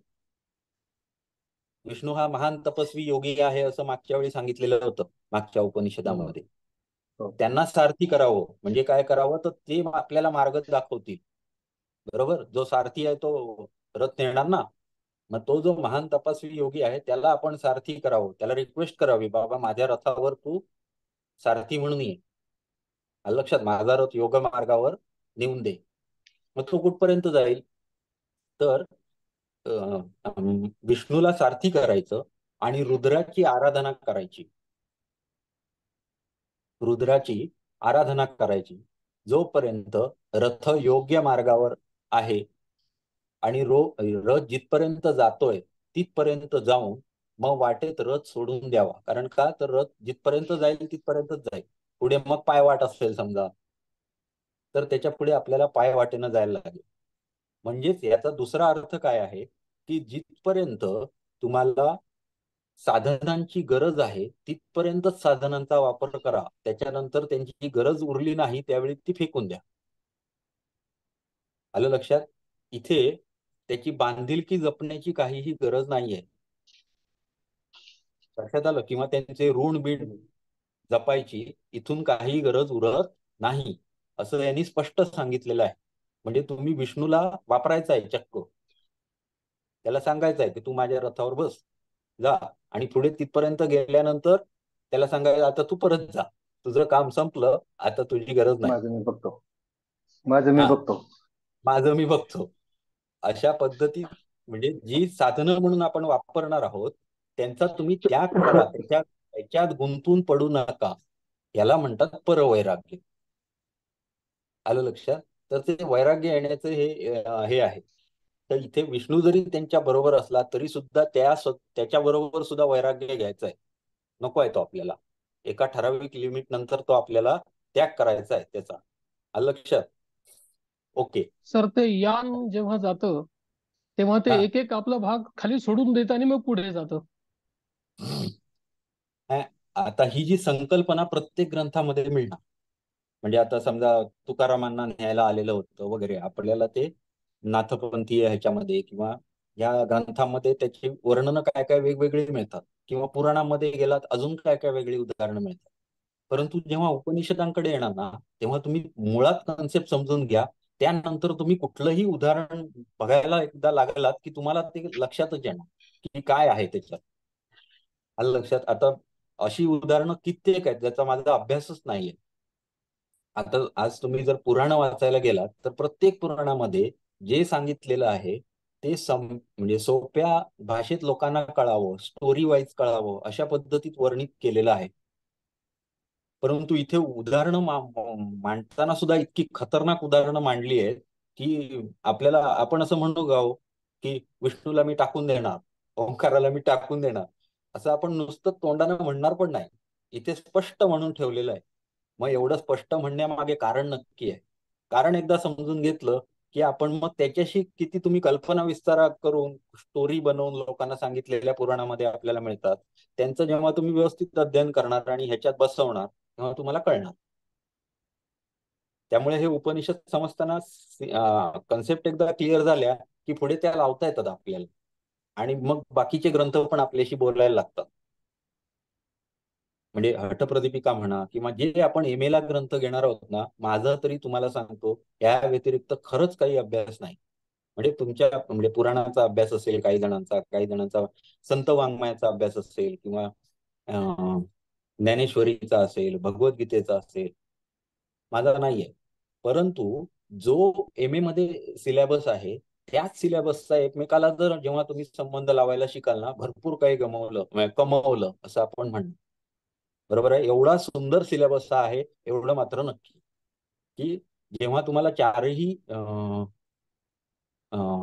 विष्णू हा महान तपस्वी योगी आहे असं मागच्या वेळी सांगितलेलं होतं मागच्या उपनिषदामध्ये. त्यांना सारथी करावं म्हणजे काय करावं तर ते आपल्याला मार्ग दाखवतील. बरोबर. जो सारथी आहे तो रथ नेणार ना. मग तो जो महान तपस्वी योगी आहे त्याला आपण सारथी करावं, त्याला रिक्वेस्ट करावी बाबा माझ्या रथावर तू सारथी म्हणून ये. लक्षात. माझा रथ योग मार्गावर नेऊन दे. मग तो कुठपर्यंत जाईल तर विष्णूला सारथी करायचं आणि रुद्राची आराधना करायची. रुद्राची आराधना करायची जोपर्यंत रथ योग्य मार्गावर आहे आणि रथ जिथपर्यंत जातोय तिथपर्यंत जाऊन मग वाटेत रथ सोडून द्यावा. कारण का तर रथ जिथपर्यंत जाईल तिथपर्यंतच जाईल. पुढे मग पायवाट असेल समजा तर त्याच्या पुढे आपल्याला पायवाटेनं जायला लागेल. म्हणजेच याचा दुसरा अर्थ काय आहे की जिथपर्यंत तुम्हाला साधनांची गरज आहे तिथपर्यंतच साधनांचा वापर करा. त्याच्यानंतर त्यांची गरज उरली नाही त्यावेळी ती फेकून द्या. आलं लक्षात. इथे त्याची बांधिलकी जपण्याची काहीही गरज नाहीये. लक्षात आलं. किंवा त्यांचे ऋण बीड जपायची इथून काही गरज उरत नाही असं यांनी स्पष्ट सांगितलेलं आहे. म्हणजे तुम्ही विष्णूला वापरायचा आहे चक्क. त्याला सांगायचं आहे की तू माझ्या रथावर बस जा आणि पुढे तिथपर्यंत गेल्यानंतर त्याला सांगायचं आता तू परत जा, तुझं काम संपलं, आता तुझी गरज नाही, माझं मी बघतो. अशा पद्धतीत म्हणजे जी साधनं म्हणून आपण वापरणार आहोत त्यांचा तुम्ही त्याग करा. त्याच्यात गुंतून पडू नका. याला म्हणतात परवैराग्य. आलं लक्षात. तर ते वैराग्य येण्याचं हे आहे. तर इथे विष्णू जरी त्यांच्या बरोबर असला तरी सुद्धा त्याच्या बरोबर सुद्धा वैराग्य घ्यायचं आहे. नको आहे तो आपल्याला. एका ठराविक लिमिट नंतर तो आपल्याला त्याग करायचा आहे त्याचा. आलं लक्षात. Okay sir. ते यान जेव्हा जातं तेव्हा ते एक एक आपला भाग खाली सोडून देत आणि मग पुढे जातं. आता ही जी संकल्पना प्रत्येक ग्रंथामध्ये मिळणार. म्हणजे आता समजा तुकारामांना न्यायला आलेलं होतं वगैरे आपल्याला ते नाथपंथीय ह्याच्यामध्ये किंवा या ग्रंथामध्ये त्याची वर्णनं काय काय वेगवेगळी मिळतात किंवा पुराणामध्ये गेलात अजून काय काय वेगळी उदाहरणं मिळतात. परंतु जेव्हा उपनिषदांकडे येणार ना तेव्हा तुम्ही मुळात कन्सेप्ट समजून घ्या. त्यानंतर तुम्ही कुठलंही उदाहरण बघायला एकदा लागलात की तुम्हाला ते लक्षातच येणार की काय आहे त्याच्यात. आलं लक्षात? आता अशी उदाहरणं कित्येक आहेत ज्याचा माझा अभ्यासच नाहीये. आता आज तुम्ही जर पुराण वाचायला गेलात तर प्रत्येक पुराणामध्ये जे सांगितलेलं आहे ते म्हणजे सोप्या भाषेत लोकांना कळावं, स्टोरी वाईज कळावं अशा पद्धतीत वर्णित केलेलं आहे. परंतु इथे उदाहरणं मांडताना सुद्धा इतकी खतरनाक उदाहरणं मांडली आहेत की आपल्याला, आपण असं म्हणतो गाव की विष्णूला मी टाकून देणार, ओंकाराला मी टाकून देणार, असं आपण नुसतं तोंडानं म्हणणार पण नाही. इथे स्पष्ट म्हणून ठेवलेलं आहे. मग एवढं स्पष्ट म्हणण्यामागे कारण नक्की आहे. कारण एकदा समजून घेतलं की आपण मग त्याच्याशी किती तुम्ही कल्पना विस्तार करून स्टोरी बनवून लोकांना सांगितलेल्या पुराणामध्ये आपल्याला मिळतात, त्यांचं जेव्हा तुम्ही व्यवस्थित अध्ययन करणार आणि ह्याच्यात बसवणार तेव्हा तुम्हाला कळणार. त्यामुळे हे उपनिषद समजताना कन्सेप्ट एकदा क्लिअर झाल्या की पुढे त्या लावता येतात आपल्याला, आणि मग बाकीचे ग्रंथ पण आपल्याशी बोलायला लागतात. म्हणजे हठप्रदीपिका म्हणा किंवा जे आपण MA ला ग्रंथ घेणार आहोत ना, माझं तरी तुम्हाला सांगतो या व्यतिरिक्त खरंच काही अभ्यास नाही. म्हणजे तुमच्या म्हणजे पुराणाचा अभ्यास असेल काही जणांचा संत वाङ्मयाचा अभ्यास असेल किंवा ज्ञानेश्वरीचा असेल, भगवद्गीतेचा असेल, माझा नाहीये. परंतु जो MA मध्ये सिलेबस आहे त्याच सिलेबसचा एकमेकाला जर जेव्हा तुम्ही संबंध लावायला शिकाल ना, भरपूर काही कमवलं असं आपण म्हणतो. बरोबर आहे? एवढा सुंदर सिलेबस आहे, एवढं मात्र नक्की की जेव्हा तुम्हाला चारही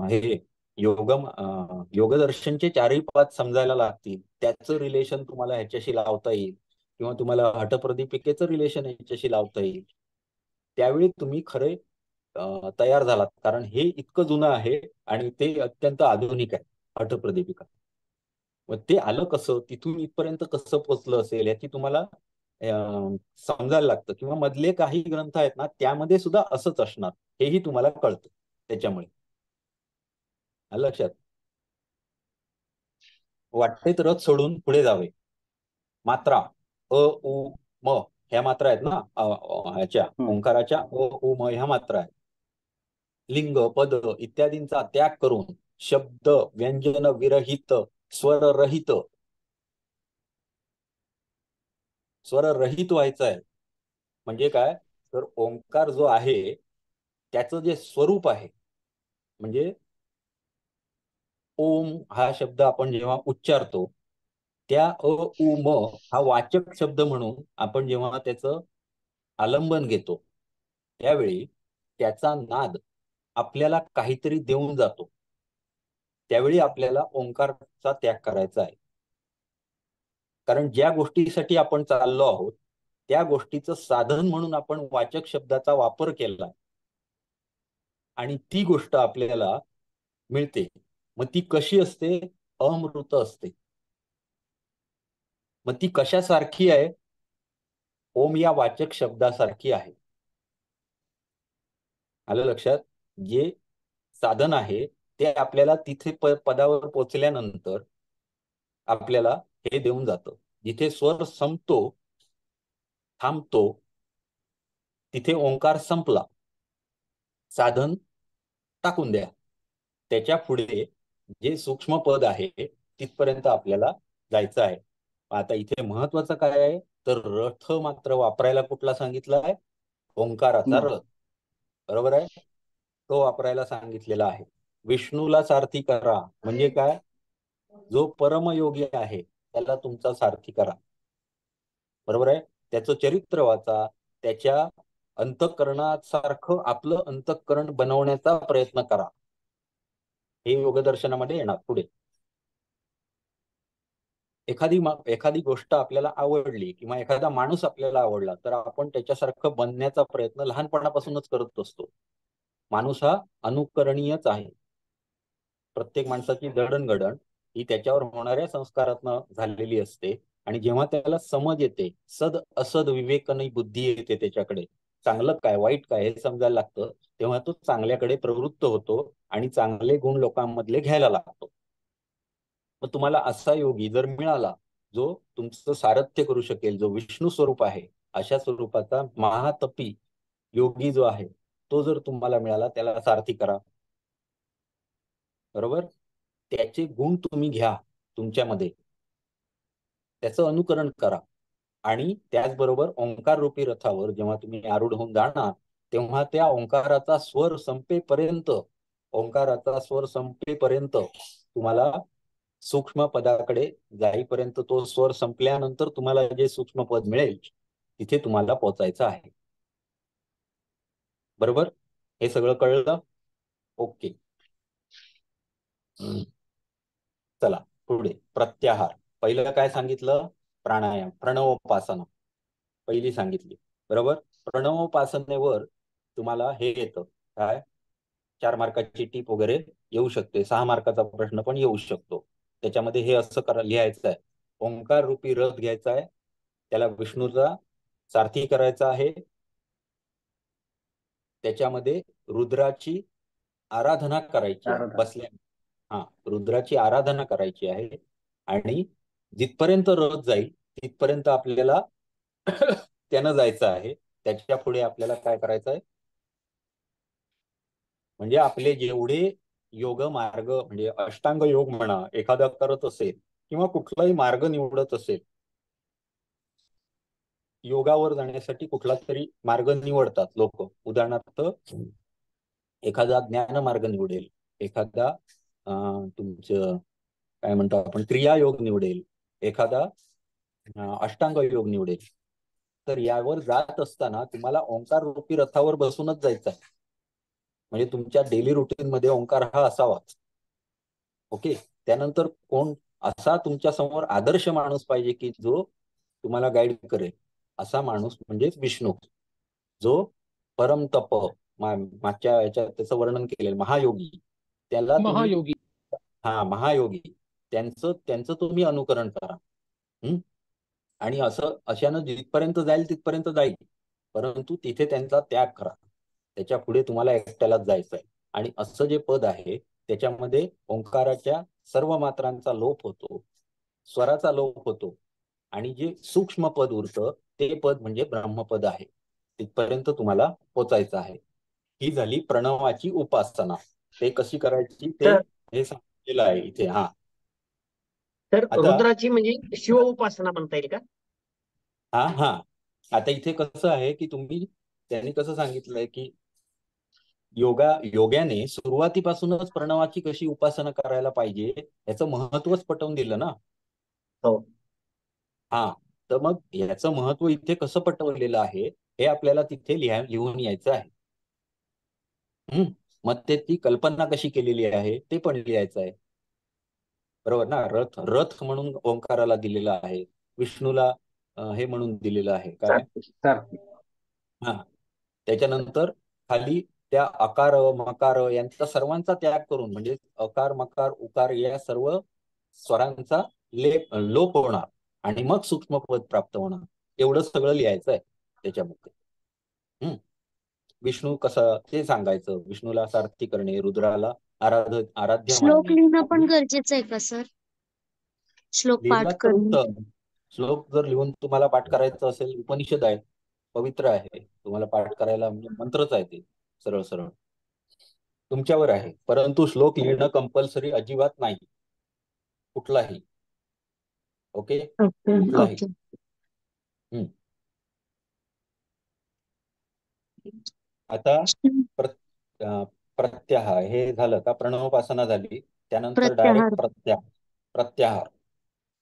हे योगदर्शनचे चारही पाठ समजायला लागतील, त्याचं रिलेशन तुम्हाला ह्याच्याशी लावता येईल किंवा तुम्हाला हठप्रदीपिकेचं रिलेशन ह्याच्याशी लावता येईल, त्यावेळी तुम्ही खरे तयार झालात. कारण हे इतकं जुनं आहे आणि ते अत्यंत आधुनिक आहे हठप्रदीपिका. मग ते आलं कसं, तिथून इथपर्यंत कसं पोचलं असेल याची तुम्हाला समजायला लागतं. किंवा मधले काही ग्रंथ आहेत ना त्यामध्ये सुद्धा असंच असणार, हेही तुम्हाला कळतं त्याच्यामुळे. आलं लक्षात? वाटते तर रथ सोडून पुढे जावे. मात्रा अ उ म ह्या मात्रा आहेत ना, ह्याच्या ओंकाराच्या अ उ म ह्या मात्रा आहेत. लिंग पद इत्यादींचा त्याग करून शब्द व्यंजन विरहित स्वररहित व्हायचं आहे. म्हणजे काय तर ओंकार जो आहे त्याचं जे स्वरूप आहे, म्हणजे ओम हा शब्द आपण जेव्हा उच्चारतो त्या अ उ म हा वाचक शब्द म्हणून आपण जेव्हा त्याचं आलंबन घेतो त्यावेळी त्याचा नाद आपल्याला काहीतरी देऊन जातो. त्यावेळी आपल्याला ओंकारचा त्याग करायचा आहे. कारण ज्या गोष्टीसाठी आपण चाललो आहोत त्या गोष्टीचं साधन म्हणून आपण वाचक शब्दाचा वापर केला आणि ती गोष्ट आपल्याला मिळते. मग ती कशी असते? अमृत असते. मग ती कशासारखी आहे? ओम या वाचक शब्दासारखी आहे. आलं लक्षात? जे साधन आहे ते आपल्याला तिथे पदावर पोहोचल्यानंतर आपल्याला हे देऊन जातं. जिथे स्वर संपतो, थांबतो, तिथे ओंकार संपला, साधन टाकून द्या. त्याच्या पुढे जे सूक्ष्म पद आहे तिथपर्यंत आपल्याला जायचं आहे. आता इथे महत्वाचं काय आहे तर रथ मात्र वापरायला कुठला सांगितला आहे? ओंकाराचा रथ. बरोबर आहे? तो वापरायला सांगितलेला आहे. विष्णूला सारथी करा म्हणजे काय? जो परमयोगी आहे त्याला तुमचा सारथी करा. बरोबर आहे? त्याचं चरित्र वाचा, त्याच्या अंतःकरणासारखं आपलं अंतःकरण बनवण्याचा प्रयत्न करा. हे योगदर्शनामध्ये येणार पुढे. एखादी गोष्ट आपल्याला आवडली किंवा एखादा माणूस आपल्याला आवडला तर आपण त्याच्यासारखं बनण्याचा प्रयत्न लहानपणापासूनच करत असतो. माणूस हा अनुकरणीयच आहे. प्रत्येक माणसाची जडणघडण ही त्याच्यावर होणाऱ्या संस्कारातनं झालेली असते आणि जेव्हा त्याला समज येते, सद असद विवेकनी बुद्धी येते त्याच्याकडे, चांगलं काय वाईट काय हे समजायला लागतं, तेव्हा तो चांगल्याकडे प्रवृत्त होतो आणि चांगले गुण लोकांमधले घ्यायला लागतो. मग तुम्हाला असा योगी जर मिळाला जो तुमचं सारथ्य करू शकेल, जो विष्णू स्वरूप आहे, अशा स्वरूपाचा महातपी योगी जो आहे तो जर तुम्हाला मिळाला, त्याला सारथी करा. बरोबर? त्याचे गुण तुम्ही घ्या तुमच्यामध्ये. त्याचं अनुकरण करा. आणि त्याचबरोबर ओंकार रूपी रथावर जेव्हा तुम्ही आरूढ होऊन जाणार तेव्हा त्या ओंकाराचा स्वर संपेपर्यंत तुम्हाला सूक्ष्म पदाकडे जाईपर्यंत तो स्वर संपल्यानंतर तुम्हाला जे सूक्ष्म पद मिळेल तिथे तुम्हाला पोहोचायचं आहे. बरोबर? हे सगळं कळलं? ओके. चला पुढे. प्रत्याहार. पहिलं काय सांगितलं? प्राणायाम, प्रणवोपासना पहिली सांगितली. बरोबर? प्रणवोपासनेवर तुम्हाला हे येतं काय, 4 मार्काची टीप वगैरे येऊ शकते, 6 मार्काचा प्रश्न पण येऊ शकतो. त्याच्यामध्ये हे असं लिहायचं आहे, ओंकार रूपी रथ घ्यायचा आहे, त्याला विष्णूचा सारथी करायचा आहे, त्याच्यामध्ये रुद्राची आराधना करायची आहे. बसल्या रुद्राची आराधना करायची आहे. आणि जिथपर्यंत रथ जाईल तिथपर्यंत आपल्याला त्यानं जायचं आहे. त्याच्या पुढे आपल्याला काय करायचं आहे, म्हणजे आपले जेवढे योग मार्ग, म्हणजे अष्टांग योग म्हणा, एखादा करत असेल किंवा कुठलाही मार्ग निवडत असेल, योगावर जाण्यासाठी कुठला तरी मार्ग निवडतात लोक. उदाहरणार्थ एखादा ज्ञान मार्ग निवडेल, एखादा तुमचं काय म्हणतो आपण क्रिया योग निवडेल, एखादा अष्टांग योग निवडेल. तर यावर जात असताना तुम्हाला ओंकार रूपी रथावर बसूनच जायचं आहे. म्हणजे तुमच्या डेली रुटीन मध्ये ओंकार हा असावाच. ओके. त्यानंतर कोण असा तुमच्या समोर आदर्श माणूस पाहिजे की जो तुम्हाला गाईड करेल. असा माणूस म्हणजेच विष्णू, जो परम तप, मागच्या याच्यात त्याचं वर्णन केलेलं महायोगी, त्याला महायोगी. महायोगी, त्यांचं तुम्ही अनुकरण करा. आणि अशानं जिथपर्यंत जाईल तिथपर्यंत जाईल, परंतु तिथे त्यांचा त्याग करा. त्याच्या पुढे तुम्हाला एकट्यालाच जायचं आहे. आणि असं जे पद आहे त्याच्यामध्ये ओंकाराच्या सर्व मात्रांचा लोप होतो, स्वराचा लोप होतो, आणि जे सूक्ष्म पद उरतं ते पद म्हणजे ब्रह्मपद आहे. तिथपर्यंत तुम्हाला पोचायचं आहे. ही झाली प्रणवाची उपासना. ते कशी करायची ते हे सांगितलेलं आहे इथे. तर आता रुद्राची म्हणजे शिव उपासना म्हणता येईल का? आता इथे कसं आहे की त्यांनी कसं सांगितलंय की योग्याने सुरुवातीपासूनच प्रणवाची कशी उपासना करायला पाहिजे याचं महत्वच पटवून दिलं ना. हो. तर मग याचं महत्व इथे कसं पटवलेलं आहे हे आपल्याला तिथे लिहून यायचं आहे. मग ती कल्पना कशी केलेली आहे ते पण लिहायचं आहे. बरोबर ना. रथ म्हणून ओंकाराला दिलेला आहे, विष्णूला हे म्हणून दिलेलं आहे काय, त्याच्यानंतर खाली त्या अकार मकार यांचा सर्वांचा त्याग करून, म्हणजे अकार मकार उकार या सर्व स्वरांचा लोप होणार आणि मग सूक्ष्म पद प्राप्त होणार. एवढं सगळं लिहायचं आहे त्याच्यामध्ये. विष्णू कसं ते सांगायचं, विष्णूला सारथी करणे, रुद्राला आराध्य श्लोक मानणे. लिहिणं पण गरजेचं आहे का सर? श्लोक लिहिला पाठ तर करणं. उत्तम. श्लोक जर लिहून तुम्हाला पाठ करायचं असेल, उपनिषद आहे, पवित्र आहे, तुम्हाला पाठ करायला म्हणजे मंत्रच आहे ते, सरळ सरळ तुमच्यावर आहे. परंतु श्लोक लिहिणं कंपल्सरी अजिबात नाही, कुठलाही. ओके. कुठलाही. आता प्रत्याहार हे झालं का, प्रणवोपासना झाली. त्यानंतर डायरेक्ट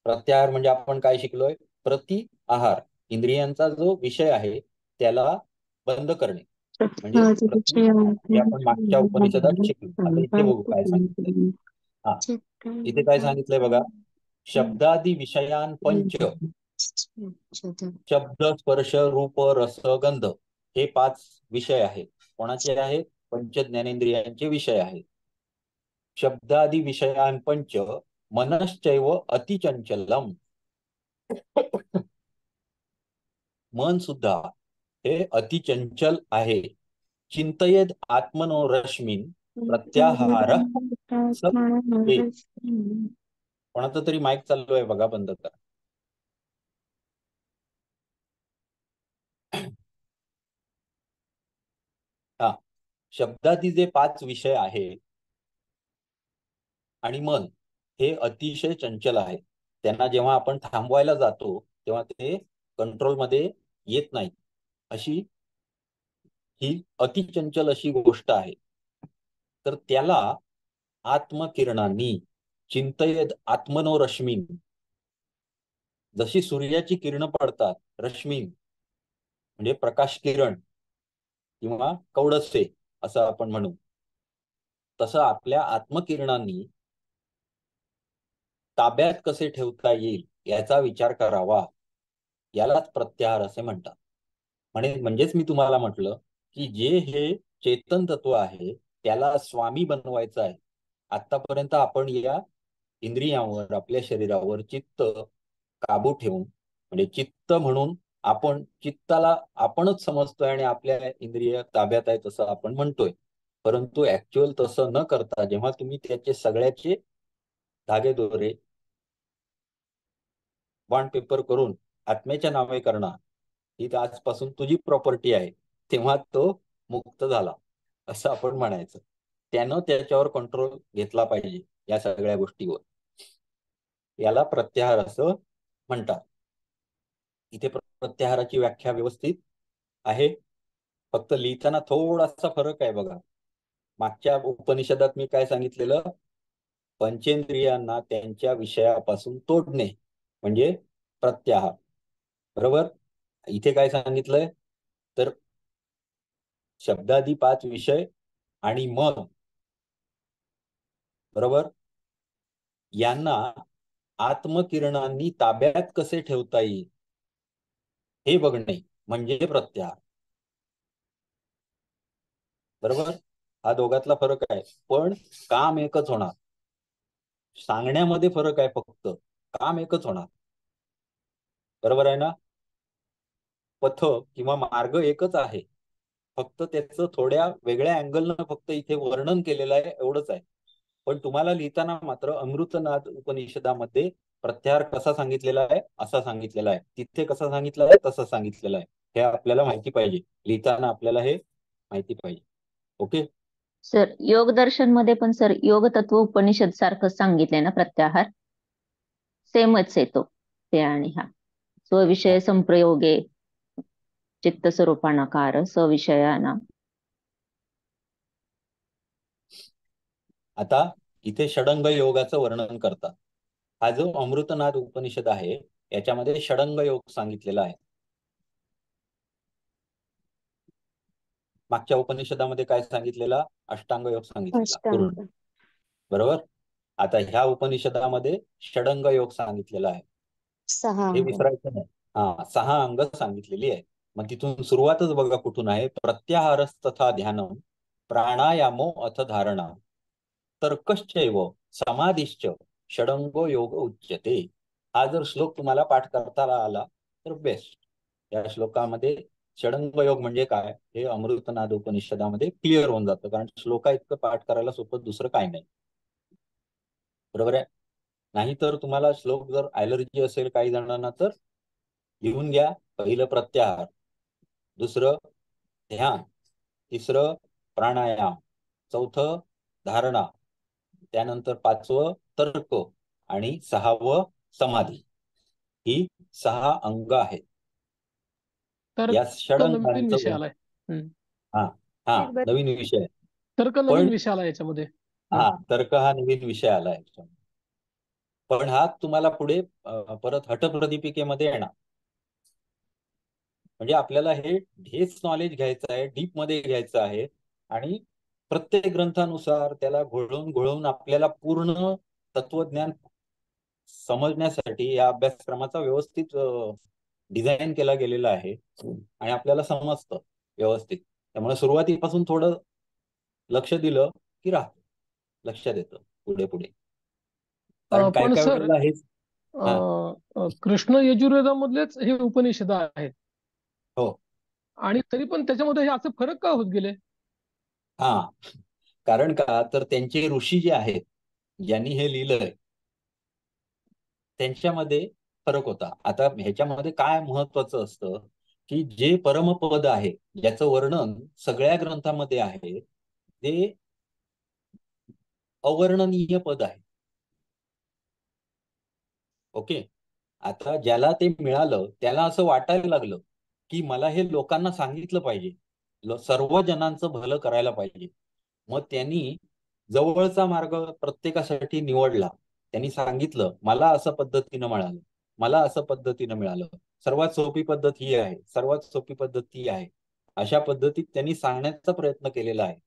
प्रत्याहार म्हणजे आपण काय शिकलोय, प्रति आहार, इंद्रियांचा जो विषय आहे त्याला बंद करणे. म्हणजे आपण मागच्या उपनिषदात शिकलो. आता इथे बघू काय सांगितलंय. इथे काय सांगितलंय बघा, शब्दादी विषयान पंच, शब्द स्पर्श रूप रस गंध, हे 5 विषय आहेत. कोणाचे आहेत? पंच ज्ञानेंद्रियांचे विषय आहेत. शब्दादी विषयान पंच मनश्चैव अतिचंचलम, मन सुद्धा हे अतिचंचल आहे. चिंतयेद आत्मनो रश्मीन प्रत्याहार. कोणाचं तरी माईक चालू आहे बघा, बंद करा. शब्दादी जे 5 विषय आहे आणि मन हे अतिशय चंचल आहे. त्यांना जेव्हा आपण थांबवायला जातो तेव्हा ते कंट्रोलमध्ये येत नाही, अशी ही अतिचंचल अशी गोष्ट आहे. तर त्याला आत्मकिरणांनी चिंतयेत आत्मनो रश्मीन, जशी सूर्याची किरण पडतात, रश्मीन म्हणजे प्रकाश किरण किंवा कवडसे असं आपण म्हणू, तसं आपल्या आत्मकिरणांनी ताब्यात कसे ठेवता येईल याचा विचार करावा. यालाच प्रत्याहार असे म्हणतात. म्हणजेच मी तुम्हाला म्हटलं की जे हे चेतन तत्व आहे त्याला स्वामी बनवायचं आहे. आतापर्यंत आपण या इंद्रियांवर, आपल्या शरीरावर चित्त काबू ठेवून, म्हणजे चित्त म्हणून आपण चित्ताला आपणच समजतोय आणि आपल्या इंद्रिय ताब्यात आहेत असं आपण म्हणतोय. परंतु ऍक्च्युअल तसं न करता जेव्हा तुम्ही त्याचे सगळ्याचे धागे दोरे बॉन्ड पेपर करून आत्म्याच्या नावे करणार, ही आजपासून तुझी प्रॉपर्टी आहे, तेव्हा तो मुक्त झाला असं आपण म्हणायचं. त्यानं त्याच्यावर कंट्रोल घेतला पाहिजे या सगळ्या गोष्टीवर. याला प्रत्याहार असं म्हणतात. इथे प्रत्याहाराची व्याख्या व्यवस्थित आहे, फक्त लिहिताना थोडासा फरक आहे बघा. मागच्या उपनिषदात मी काय सांगितलेलं, पंचेंद्रियांना त्यांच्या विषयापासून तोडणे म्हणजे प्रत्याहार, बरोबर. इथे काय सांगितलंय तर शब्दादी 5 विषय आणि मन, बरोबर, यांना आत्मकिरणांनी ताब्यात कसे ठेवता येईल हे बघणे म्हणजे प्रत्याहार, बरोबर. हा दोघातला फरक आहे, पण काम एकच होणार. सांगण्यामध्ये फरक आहे, फक्त काम एकच होणार, बरोबर आहे ना. पथ किंवा मार्ग एकच आहे, फक्त त्याचं थोड्या वेगळ्या अँगलनं फक्त इथे वर्णन केलेलं आहे एवढंच आहे. पण तुम्हाला लिहिताना मात्र अमृतनाद उपनिषदामध्ये प्रत्याहार कसा सांगितलेला आहे असा सांगितलेला आहे, तिथे कसा सांगितलं आहे तसं सांगितलेलं आहे. हे आपल्याला माहिती पाहिजे, लिहिताना आपल्याला हे माहिती पाहिजे. ओके सर, योग दर्शन मध्ये पण सर योग तत्व उपनिषद सारखं सांगितलंय ना प्रत्याहार, सेमच येतो ते. आणि हा स्वविषय संप्रयोगे चित्त स्वरूपानाकार सविषयाना. आता इथे षडंग योगाचं वर्णन करतात. हा जो अमृतनाद उपनिषद आहे याच्यामध्ये षडंग योग सांगितलेला आहे. मागच्या उपनिषदामध्ये काय सांगितलेला, अष्टांग योग सांगितलेला पूर्ण, बरोबर. आता ह्या उपनिषदामध्ये षडंग योग सांगितलेला आहे, 6 हे अंग. विसरायचं नाही. 6 अंग सांगितलेली आहे. मग तिथून सुरुवातच बघा कुठून आहे, प्रत्याहारस तथा ध्यानम प्राणायामो अथ धारणा तर्कश्चैव समाधिश्च षडंगो योग उच्यते. हा जर श्लोक तुम्हाला पाठ करता आला तर बेस्ट. या श्लोकामध्ये षडंग योग म्हणजे काय हे अमृतनाद उपनिषदामध्ये क्लिअर होऊन जातं, कारण श्लोका इतकं पाठ करायला सोपं दुसरं काय नाही, बरोबर आहे. नाहीतर तुम्हाला श्लोक जर ॲलर्जी असेल काही जणांना तर लिहून घ्या. पहिलं प्रत्याहार, दुसरं ध्यान, तिसरं प्राणायाम, चौथं धारणा, त्यानंतर 5वं तर्क आणि 6वं समाधी. ही 6 अंग आहेत. तर या नवीन षडंगांचं विषय आलाय. नवीन विषय, तर्क नवीन विषय आला याच्यामध्ये. तर्क हा नवीन विषय आला आहे. पण हा तुम्हाला पुढे परत हटप्रदीपिकेमध्ये येणार. म्हणजे आपल्याला हेच नॉलेज घ्यायचं आहे, डीप मध्ये घ्यायचं आहे आणि प्रत्येक ग्रंथानुसार त्याला घोळवून आपल्याला पूर्ण तत्वज्ञान समजण्यासाठी या अभ्यासक्रमाचा व्यवस्थित डिझाईन केला गेलेला आहे आणि आपल्याला समजतं व्यवस्थित. त्यामुळे सुरुवातीपासून थोडं लक्ष दिलं की लक्षात येतं पुढे पुढे. कारण काय पण काय सर, वेळेला हेच कृष्ण यजुर्वेदामधलेच हे उपनिषद आहेत. हो. आणि तरी पण त्याच्यामध्ये हे असं फरक का होत गेले? कारण का तर त्यांचे ऋषी जे आहेत ज्यांनी हे लिहिलंय त्यांच्यामध्ये फरक होता. आता ह्याच्यामध्ये काय महत्वाचं असतं की जे परमपद आहे ज्याचं वर्णन सगळ्या ग्रंथामध्ये आहे ते अवर्णनीय पद आहे. ओके. आता ज्याला ते मिळालं त्याला असं वाटायला लागलं की मला हे लोकांना सांगितलं पाहिजे, सर्व जणांचं भलं करायला पाहिजे. मग त्यांनी जवळचा मार्ग प्रत्येकासाठी निवडला. त्यांनी सांगितलं मला असं पद्धतीनं मिळालं, मला असं पद्धतीनं मिळालं, सर्वात सोपी पद्धत ही आहे, सर्वात सोपी पद्धत ती आहे. अशा पद्धतीत त्यांनी सांगण्याचा प्रयत्न केलेला आहे.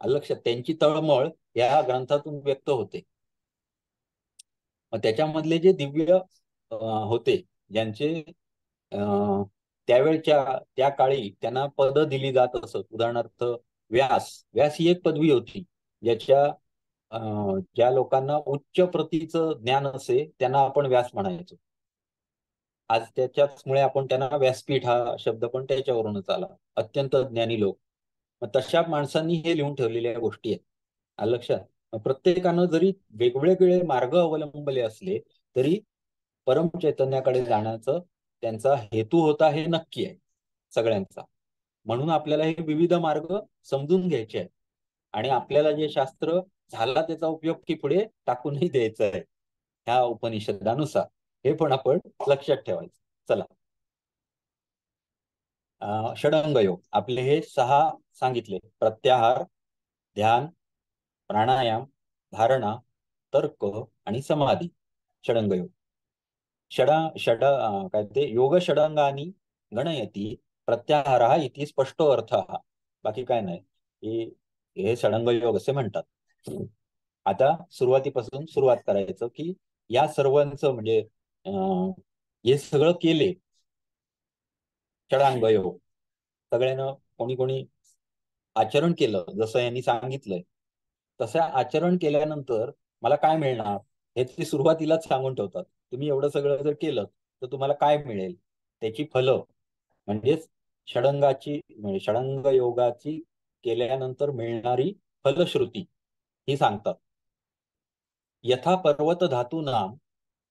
लक्षात त्यांची तळमळ या ग्रंथातून व्यक्त होते. मग त्याच्यामधले जे दिव्य होते, ज्यांचे त्यावेळच्या त्या काळी त्यांना पद दिली जात असत. उदाहरणार्थ व्यास ही एक पदवी होती, ज्या लोकांना उच्च प्रतीचं ज्ञान असे त्यांना आपण व्यास म्हणायचो. आज त्याच्याचमुळे आपण त्यांना व्यासपीठ हा शब्द पण त्याच्यावरूनच आला. अत्यंत ज्ञानी लोक. मग तशा माणसांनी हे लिहून ठेवलेल्या गोष्टी आहेत. लक्षात प्रत्येकानं जरी वेगवेगळे मार्ग अवलंबले असले तरी परम चैतन्याकडे जाण्याचं त्यांचा हेतू होता हे नक्की आहे सगळ्यांचा. म्हणून आपल्याला हे विविध मार्ग समजून घ्यायचे आहेत आणि आपल्याला जे शास्त्र झाला त्याचा उपयोग की पुढे टाकूनही द्यायचा आहे ह्या उपनिषदानुसार. हे पण आपण लक्षात ठेवायचं. चला, षडंग योग आपले हे 6 सांगितले: प्रत्याहार, ध्यान, प्राणायाम, धारणा, तर्क आणि समाधी. षडंग योग. काय ते योग षडंगानी गणयती प्रत्याहार इति स्पष्टो अर्थ. बाकी काय नाही, हे षडंग योग असे म्हणतात. आता सुरुवातीपासून सुरुवात करायचं की या सर्वांचं म्हणजे हे सगळं केले षडांग योग सगळ्यांना कोणी कोणी आचरण केलं जसं यांनी सांगितलंय तसं आचरण केल्यानंतर मला काय मिळणार हे ते सुरुवातीलाच सांगून ठेवतात. तुम्ही एवढं सगळं जर केलं तर तुम्हाला काय मिळेल त्याची फलं म्हणजेच म्हणजे षडंग योगाची केल्यानंतर मिळणारी फलश्रुती ही सांगतात. यथा पर्वत धातूनां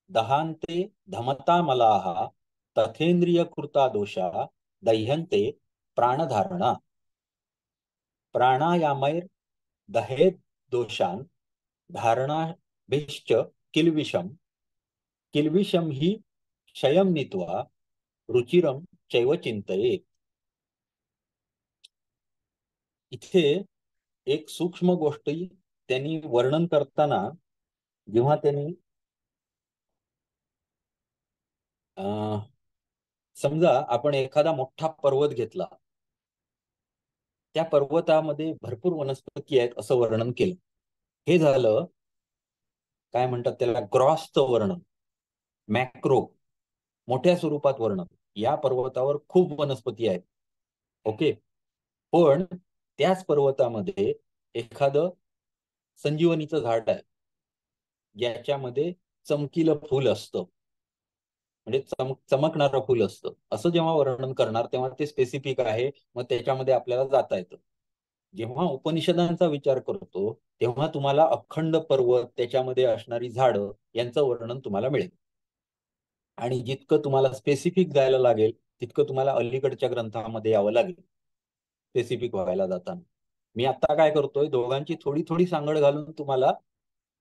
दहांते धमता मलाहा तथेंद्रिय कृता दोषा दह्यन्ते प्राणधारणा. प्राणायामैर दहेत दोषान धारणाभिश्च किल्विषम ही क्षयम नीत्वा रुचिरम चैव चिंतयेत. इथे एक सूक्ष्म गोष्टी त्यांनी वर्णन करताना जेव्हा त्यांनी समजा आपण एखादा मोठा पर्वत घेतला, त्या पर्वतामध्ये भरपूर वनस्पती आहेत असं वर्णन केलं. हे झालं काय म्हणतात त्याला ग्रॉसचं वर्णन, मॅक्रो मोठ्या स्वरूपात वर्णन. या पर्वतावर खूप वनस्पती आहेत. ओके. पण त्याच पर्वतामध्ये एखादं संजीवनीचं झाड आहे ज्याच्यामध्ये चमकीलं फूल असतं, म्हणजे चमकणारं फुल असतं. असं जेव्हा वर्णन करणार तेव्हा ते स्पेसिफिक आहे, मग त्याच्यामध्ये आपल्याला जाता येतं. जेव्हा उपनिषदांचा विचार करतो तेव्हा तुम्हाला अखंड पर्वत त्याच्यामध्ये असणारी झाडं यांचं वर्णन तुम्हाला मिळेल. आणि जितकं तुम्हाला स्पेसिफिक जायला लागेल तितकं तुम्हाला अलीकडच्या ग्रंथामध्ये यावं लागेल स्पेसिफिक व्हायला जाताना. मी आता काय करतोय दोघांची थोडी थोडी सांगड घालून तुम्हाला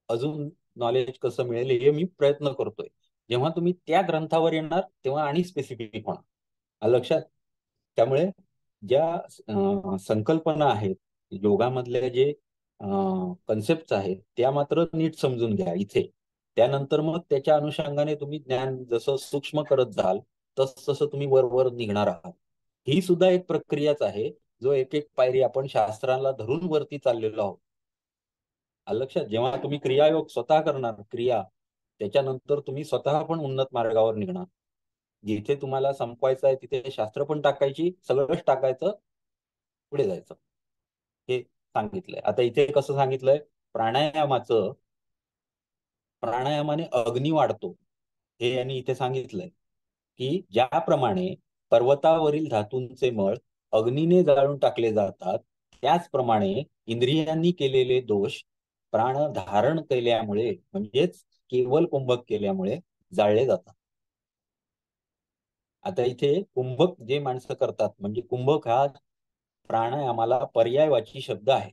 अजून नॉलेज कसं मिळेल हे मी प्रयत्न करतोय. जेव्हा तुम्ही त्या ग्रंथावर येणार तेव्हा आणि स्पेसिफिक होणार. लक्षात. त्यामुळे ज्या संकल्पना आहेत योगामधल्या जे कन्सेप्ट आहेत त्या मात्र नीट समजून घ्या इथे. त्यानंतर मग त्याच्या अनुषंगाने तुम्ही ज्ञान जसं सूक्ष्म करत जाल तसं तुम्ही वर निघणार आहात. ही सुद्धा एक प्रक्रियाच आहे, जो एक एक पायरी आपण शास्त्राला धरून वरती चाललेलो आहोत. लक्षात. जेव्हा तुम्ही क्रियायोग स्वतः करणार क्रिया, त्याच्यानंतर तुम्ही स्वतः पण उन्नत मार्गावर निघणार. जिथे तुम्हाला संपवायचं आहे तिथे शास्त्र पण टाकायची, सगळंच टाकायचं, पुढे जायचं, हे सांगितलंय. आता इथे कसं सांगितलंय, प्राणायामाने अग्नी वाढतो हे यांनी इथे सांगितलंय की ज्याप्रमाणे पर्वतावरील धातूंचे मळ अग्नीने जाळून टाकले जातात त्याचप्रमाणे इंद्रियांनी केलेले दोष प्राण धारण केल्यामुळे म्हणजेच केवल कुंभक केल्यामुळे जाळले जातात. आता इथे कुंभक जे माणसं करतात म्हणजे कुंभक हा प्राणायामाला पर्यायवाची शब्द आहे.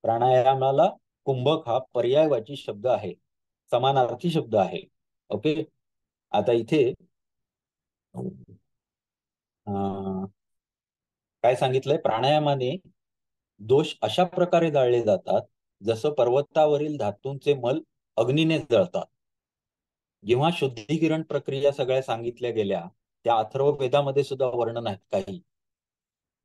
प्राणायामाला कुंभक हा पर्यायवाची शब्द आहे. समानार्थी शब्द आहे. ओके. आता इथे काय सांगितलंय, प्राणायामाने दोष अशा प्रकारे जाळले जातात जसं पर्वतावरील धातूंचे मल अग्नीने जळतात. जेव्हा शुद्धीकरण प्रक्रिया सगळ्या सांगितल्या गेल्या त्या अथर्ववेदामध्ये सुद्धा वर्णन आहेत काही.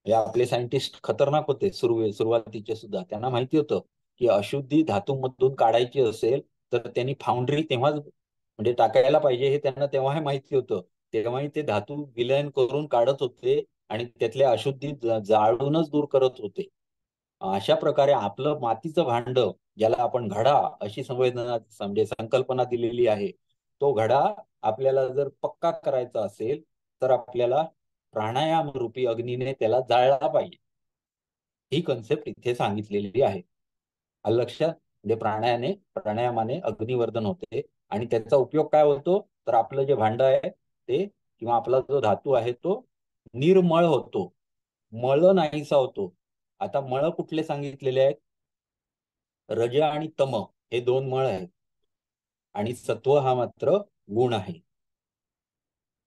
हे आपले सायंटिस्ट खतरनाक होते सुरुवातीचे सुद्धा. त्यांना माहिती होतं की अशुद्धी धातूमधून काढायची असेल तर त्यांनी फाउंड्री तेव्हाच म्हणजे टाकायला पाहिजे हे त्यांना तेव्हा माहिती होतं. तेव्हाही ते धातू विलयन करून काढत होते आणि त्यातल्या अशुद्धी जाळूनच दूर करत होते. अशा प्रकारे आपलं मातीचं भांड, ज्याला आपण घडा अशी संवेदना म्हणजे संकल्पना दिलेली आहे, तो घडा आपल्याला जर पक्का करायचा असेल तर आपल्याला प्राणायाम रूपी अग्नीने त्याला जाळला पाहिजे. ही कन्सेप्ट इथे सांगितलेली आहे. लक्षात. म्हणजे प्राणायामाने अग्निवर्धन होते आणि त्याचा उपयोग काय होतो तर आपलं जे भांड आहे ते किंवा आपला जो धातू आहे तो निर्मळ होतो, मळ नाहीसा होतो. आता मळ कुठले सांगितलेले आहेत? रज आणि तम हे दोन मळ आहेत आणि सत्व हा मात्र गुण आहे.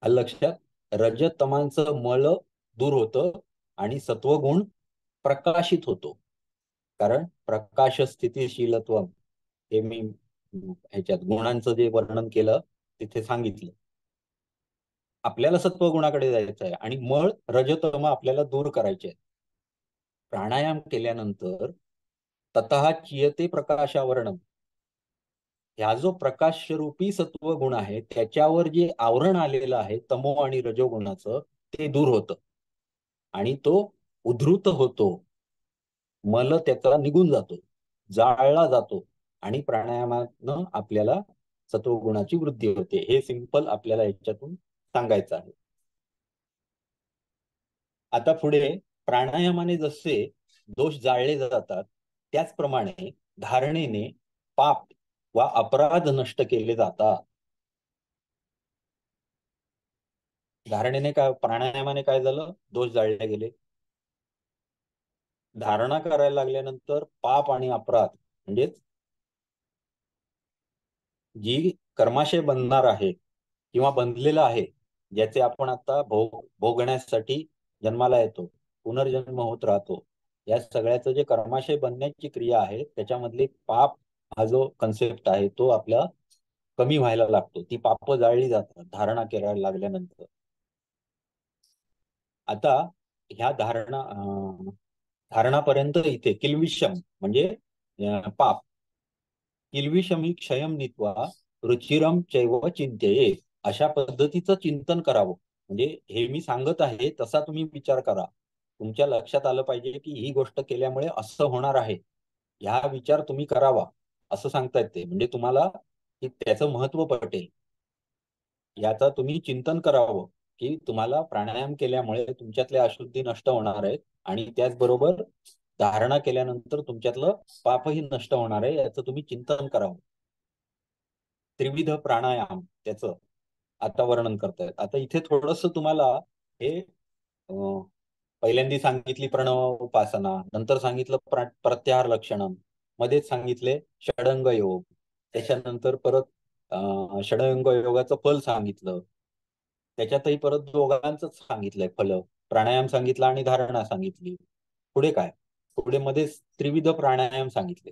लक्षात. रजतमांचं मळ दूर होतं आणि सत्वगुण प्रकाशित होतो. कारण प्रकाश स्थितीशीलत्व हे मी ह्याच्यात गुणांचं जे वर्णन केलं तिथे सांगितलं. आपल्याला सत्वगुणाकडे जायचं आहे आणि मळ रजतम आपल्याला दूर करायचे आहे. प्राणायाम केल्यानंतर ततः चियते प्रकाशावरणम, ह्या जो प्रकाशरूपी सत्वगुण आहे त्याच्यावर जे आवरण आलेलं आहे तमो आणि रजोगुणाचं ते दूर होतं आणि तो उद्धृत होतो. मल त्याचा निघून जातो, जाळला जातो आणि प्राणायामानं आपल्याला सत्वगुणाची वृद्धी होते. हे सिंपल आपल्याला याच्यातून सांगायचं आहे. आता पुढे प्राणायामाने जसे दोष जाळले जातात त्याचप्रमाणे धारणेने पाप वा अपराध नष्ट केले जातात. धारणेने काय, प्राणायामाने काय झालं? दोष जाळले गेले. धारणा करायला लागल्यानंतर पाप आणि अपराध म्हणजेच जी कर्माशय बनणार आहे किंवा बनलेलं आहे, ज्याचे आपण आता भोगण्यासाठी जन्माला येतो, पुनर्जन्म होत राहतो, या सगळ्याचं जे कर्माशय बनण्याची क्रिया आहे त्याच्यामधले पाप हा जो कन्सेप्ट आहे तो आपला कमी व्हायला लागतो. ती पाप जाळली जातात धारणा करायला लागल्यानंतर. आता ह्या धारणापर्यंत इथे किल्विषम म्हणजे पाप. किल्विषम ही क्षयम नीत्वा रुचिरम चैव चिंतेये, अशा पद्धतीचं चिंतन करावं. म्हणजे हे मी सांगत आहे तसा तुम्ही विचार करा. तुमच्या लक्षात आलं पाहिजे की ही गोष्ट केल्यामुळे असं होणार आहे, ह्या विचार तुम्ही करावा असं सांगतायत ते. म्हणजे तुम्हाला त्याचं महत्व पटेल, याचा तुम्ही चिंतन करावं की तुम्हाला प्राणायाम केल्यामुळे तुमच्यातल्या अशुद्धी नष्ट होणार आहेत आणि त्याचबरोबर धारणा केल्यानंतर तुमच्यातलं पापही नष्ट होणार आहे, याचं तुम्ही चिंतन करावं. त्रिविध प्राणायाम त्याचं आता वर्णन करतायत. आता इथे थोडस तुम्हाला हे पहिल्यांदा सांगितली प्रणव उपासना, नंतर सांगितलं प्रत्याहार लक्षणम, मध्येच सांगितले षडंग योग, त्याच्यानंतर परत षडंग योगाचं फल सांगितलं, त्याच्यातही परत दोघांच सांगितलंय फल. प्राणायाम सांगितला आणि धारणा सांगितली. पुढे काय? पुढे मध्ये त्रिविध प्राणायाम सांगितले.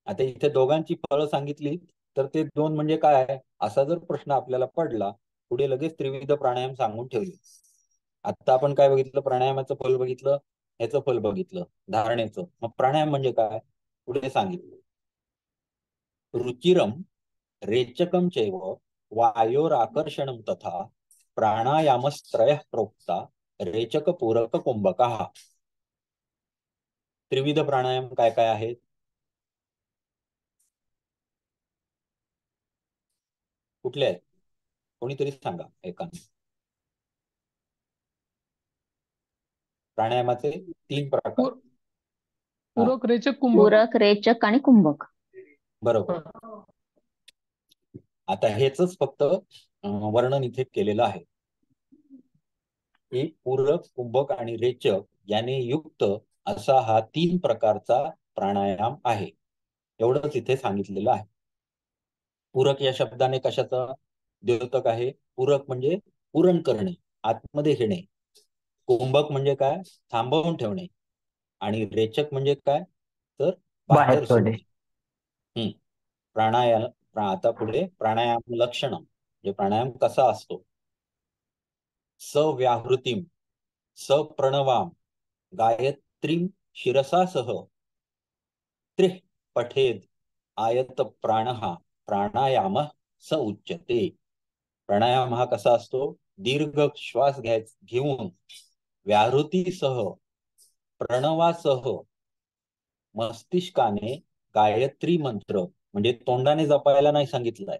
आता इथे दोघांची फळं सांगितली तर ते दोन म्हणजे काय असा जर प्रश्न आपल्याला पडला, पुढे लगेच त्रिविध प्राणायाम सांगून ठेवले. आता आपण काय बघितलं? प्राणायामाचं फल बघितलं, ह्याचं फल बघितलं, धारणेचं. मग प्राणायाम म्हणजे काय पुढे सांगितलं. रुचिरम रेचकम चैव वायोराकर्षणम तथा प्राणायामस्त्रयः प्रोक्ता रेचक पूरक कुंभकः. त्रिविध प्राणायाम काय काय आहेत? कुठले आहेत? कोणीतरी सांगा एकाने. प्राणायामाचे 3 प्रकार. पूरक, रेचक, कुंभक. पूरक, रेचक आणि कुंभक. बरोबर. आता हेच फक्त वर्णन इथे केलेलं आहे की पूरक, कुंभक आणि रेचक याने युक्त असा हा 3 प्रकारचा प्राणायाम आहे, एवढंच इथे सांगितलेलं आहे. पूरक या शब्दाने कशाचा द्योतक आहे? पूरक म्हणजे पूरण करणे, आतमध्ये घेणे. कुंभक म्हणजे काय? थांबवून ठेवणे. आणि रेचक म्हणजे काय? तर बाहेर सोडणे. सोडणे. आता पुढे प्राणायाम लक्षण, म्हणजे प्राणायाम कसा असतो? सव्याहृतीम सप्रणवाम गायत्रीम शिरसासह त्रिः पठेद आयत प्राणः प्राणायाम स उच्यते. प्राणायाम हा कसा असतो? दीर्घ श्वास घेऊन व्याहृतीसह प्रणवासह मस्तिष्काने गायत्री मंत्र, म्हणजे तोंडाने जपायला नाही सांगितलंय,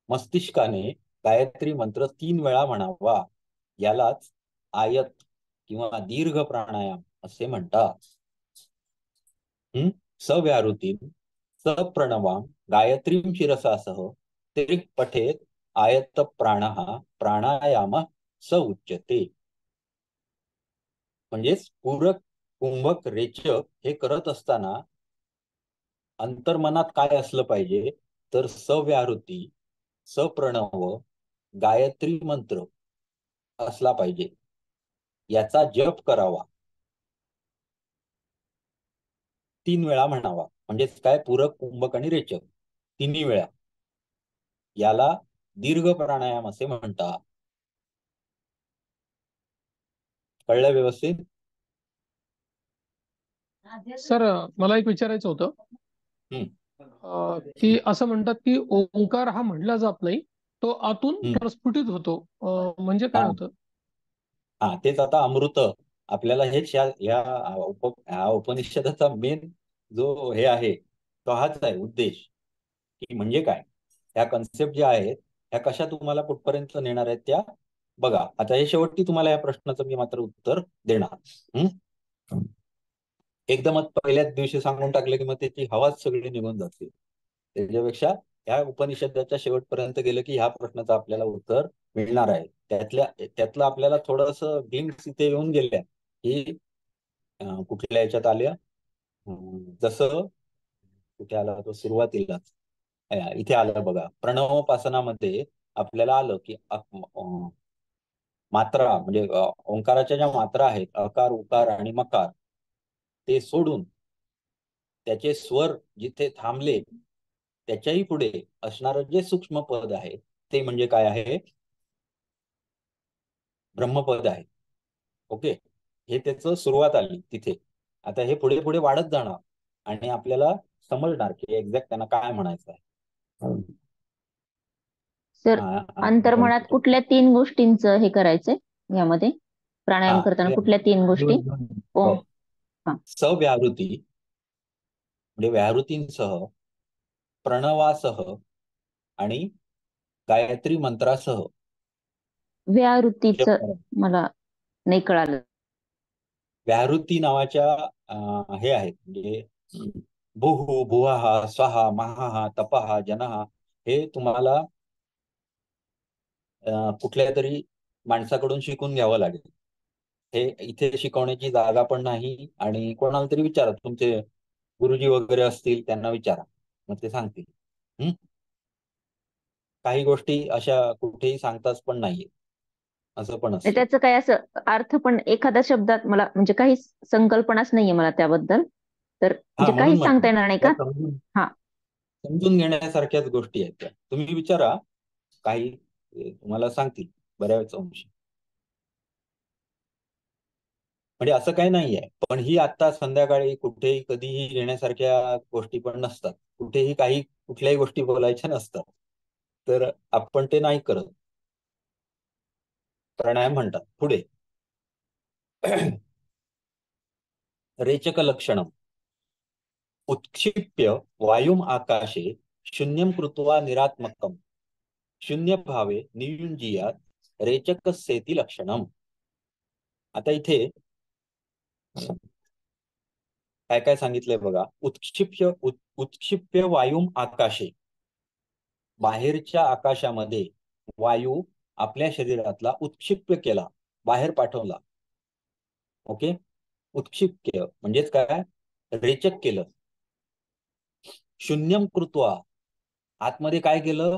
मस्तिष्काने गायत्री मंत्र 3 वेळा म्हणावा. यालाच आयत किंवा दीर्घ प्राणायाम असे म्हणतात. सव्याहृतीम सप्रणवाम गायत्रीम शिरसासह त्रिः पठेत आयत प्राणः प्राणायाम स उच्यते. म्हणजेच पूरक, कुंभक, रेचक हे करत असताना अंतर्मनात काय असलं पाहिजे? तर सव्याहृती, सप्रणव, गायत्री मंत्र असला पाहिजे. याचा जप करावा, 3 वेळा म्हणावा. म्हणजेच काय? पूरक, कुंभक आणि रेचक 3 वेळा. याला दीर्घ प्राणायाम असे म्हणतात. कळलं व्यवस्थित? सर मला एक विचारायचं होतं की असं म्हणतात की ओंकार हा म्हणला जात नाही, तो आतून प्रस्फुटित होतो, म्हणजे काय होतं? हा, तेच आता अमृत आपल्याला हेच या उपनिषदाचा मेन जो हे आहे तो हाच आहे उद्देश, की म्हणजे काय ह्या कन्सेप्ट ज्या आहेत ह्या कशा तुम्हाला कुठपर्यंत नेणार आहेत त्या बघा. आता हे शेवटी तुम्हाला या प्रश्नाचं मी मात्र उत्तर देणार. एकदमच पहिल्याच दिवशी सांगून टाकलं की मग त्याची हवाच सगळी निघून जाते. त्याच्यापेक्षा ह्या उपनिषदाच्या शेवटपर्यंत गेलं की ह्या प्रश्नाचं आपल्याला उत्तर मिळणार आहे. त्यातलं आपल्याला थोडस ग्लिम्स इथे येऊन गेल्या की कुठल्या याच्यात आल्या, जसं कुठे आला तो सुरुवातीलाच इथे आलं बघा. प्रणवोपासनामध्ये आपल्याला आलं की मात्रा, म्हणजे ओंकाराच्या ज्या मात्रा आहेत अकार, उकार आणि मकार, ते सोडून त्याचे स्वर जिथे थांबले त्याच्याही पुढे असणारं जे सूक्ष्म पद आहे ते म्हणजे काय आहे? ब्रह्मपद आहे. ओके, हे त्याचं सुरुवात आली तिथे. आता हे पुढे पुढे वाढत जाणार आणि आपल्याला समजणार की एक्झॅक्ट त्यांना काय म्हणायचं आहे. सर अंतर्मनात कुठल्या 3 गोष्टींचं हे करायचंय यामध्ये प्राणायाम करताना? कुठल्या 3 गोष्टी? सव्याहृती म्हणजे व्याहृतींसह, प्रणवासह आणि गायत्री मंत्रासह. व्याहृतीचं मला नाही कळालं. व्याहृती नावाच्या हे आहेत, म्हणजे भुः भुवः स्वः महः तपः जनः, हे तुम्हाला कुठल्या तरी माणसाकडून शिकून घ्यावं लागेल. हे इथे शिकवण्याची जागा पण नाही आणि कोणाला तरी विचारा, तुमचे गुरुजी वगैरे असतील त्यांना विचारा, मग ते सांगतील. काही गोष्टी अशा कुठेही सांगताच पण नाहीये, असं पण असतं. त्याचं काय असं अर्थ पण एखाद्या शब्दात मला म्हणजे काही संकल्पनाच नाहीये मला त्याबद्दल, तर म्हणजे काही सांगता येणार नाही का? समजून घेण्यासारख्याच गोष्टी आहेत त्या. तुम्ही विचारा, काही तुम्हाला सांगतील बऱ्याच अंशी. म्हणजे असं काही नाहीये, पण ही आता संध्याकाळी कुठेही कधीही घेण्यासारख्या गोष्टी पण नसतात. कुठेही कुठल्याही गोष्टी बोलायच्या नसतात, तर आपण ते नाही करत. प्राणायाम म्हणतात. पुढे रेचक लक्षणम उत्क्षिप्य वायुम आकाशे शून्यम कृत्वा निरात्मकम शून्य भावे नियुंजीयात रेचकस्येति लक्षणम. आता इथे काय काय सांगितलंय बघा. उत्क्षिप्य वायुम आकाशे, बाहेरच्या आकाशामध्ये वायू आपल्या शरीरातला उत्क्षिप्य केला, बाहेर पाठवला. ओके, उत्क्षिप्य म्हणजेच काय? रेचक केलं. शून्यम कृत्वा, आतमध्ये काय केलं,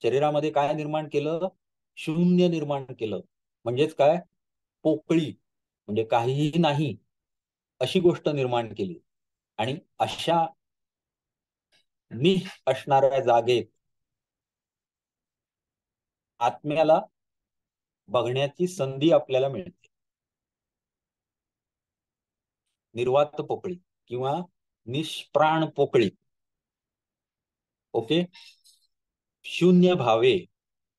शरीरामध्ये काय निर्माण केलं, शून्य निर्माण केलं. म्हणजेच काय, पोकळी, म्हणजे काहीही नाही अशी गोष्ट निर्माण केली. आणि अशा असणाऱ्या जागेत आत्म्याला बघण्याची संधी आपल्याला मिळते. निर्वात पोकळी किंवा निष्प्राण पोकळी. ओके. शून्य भावे,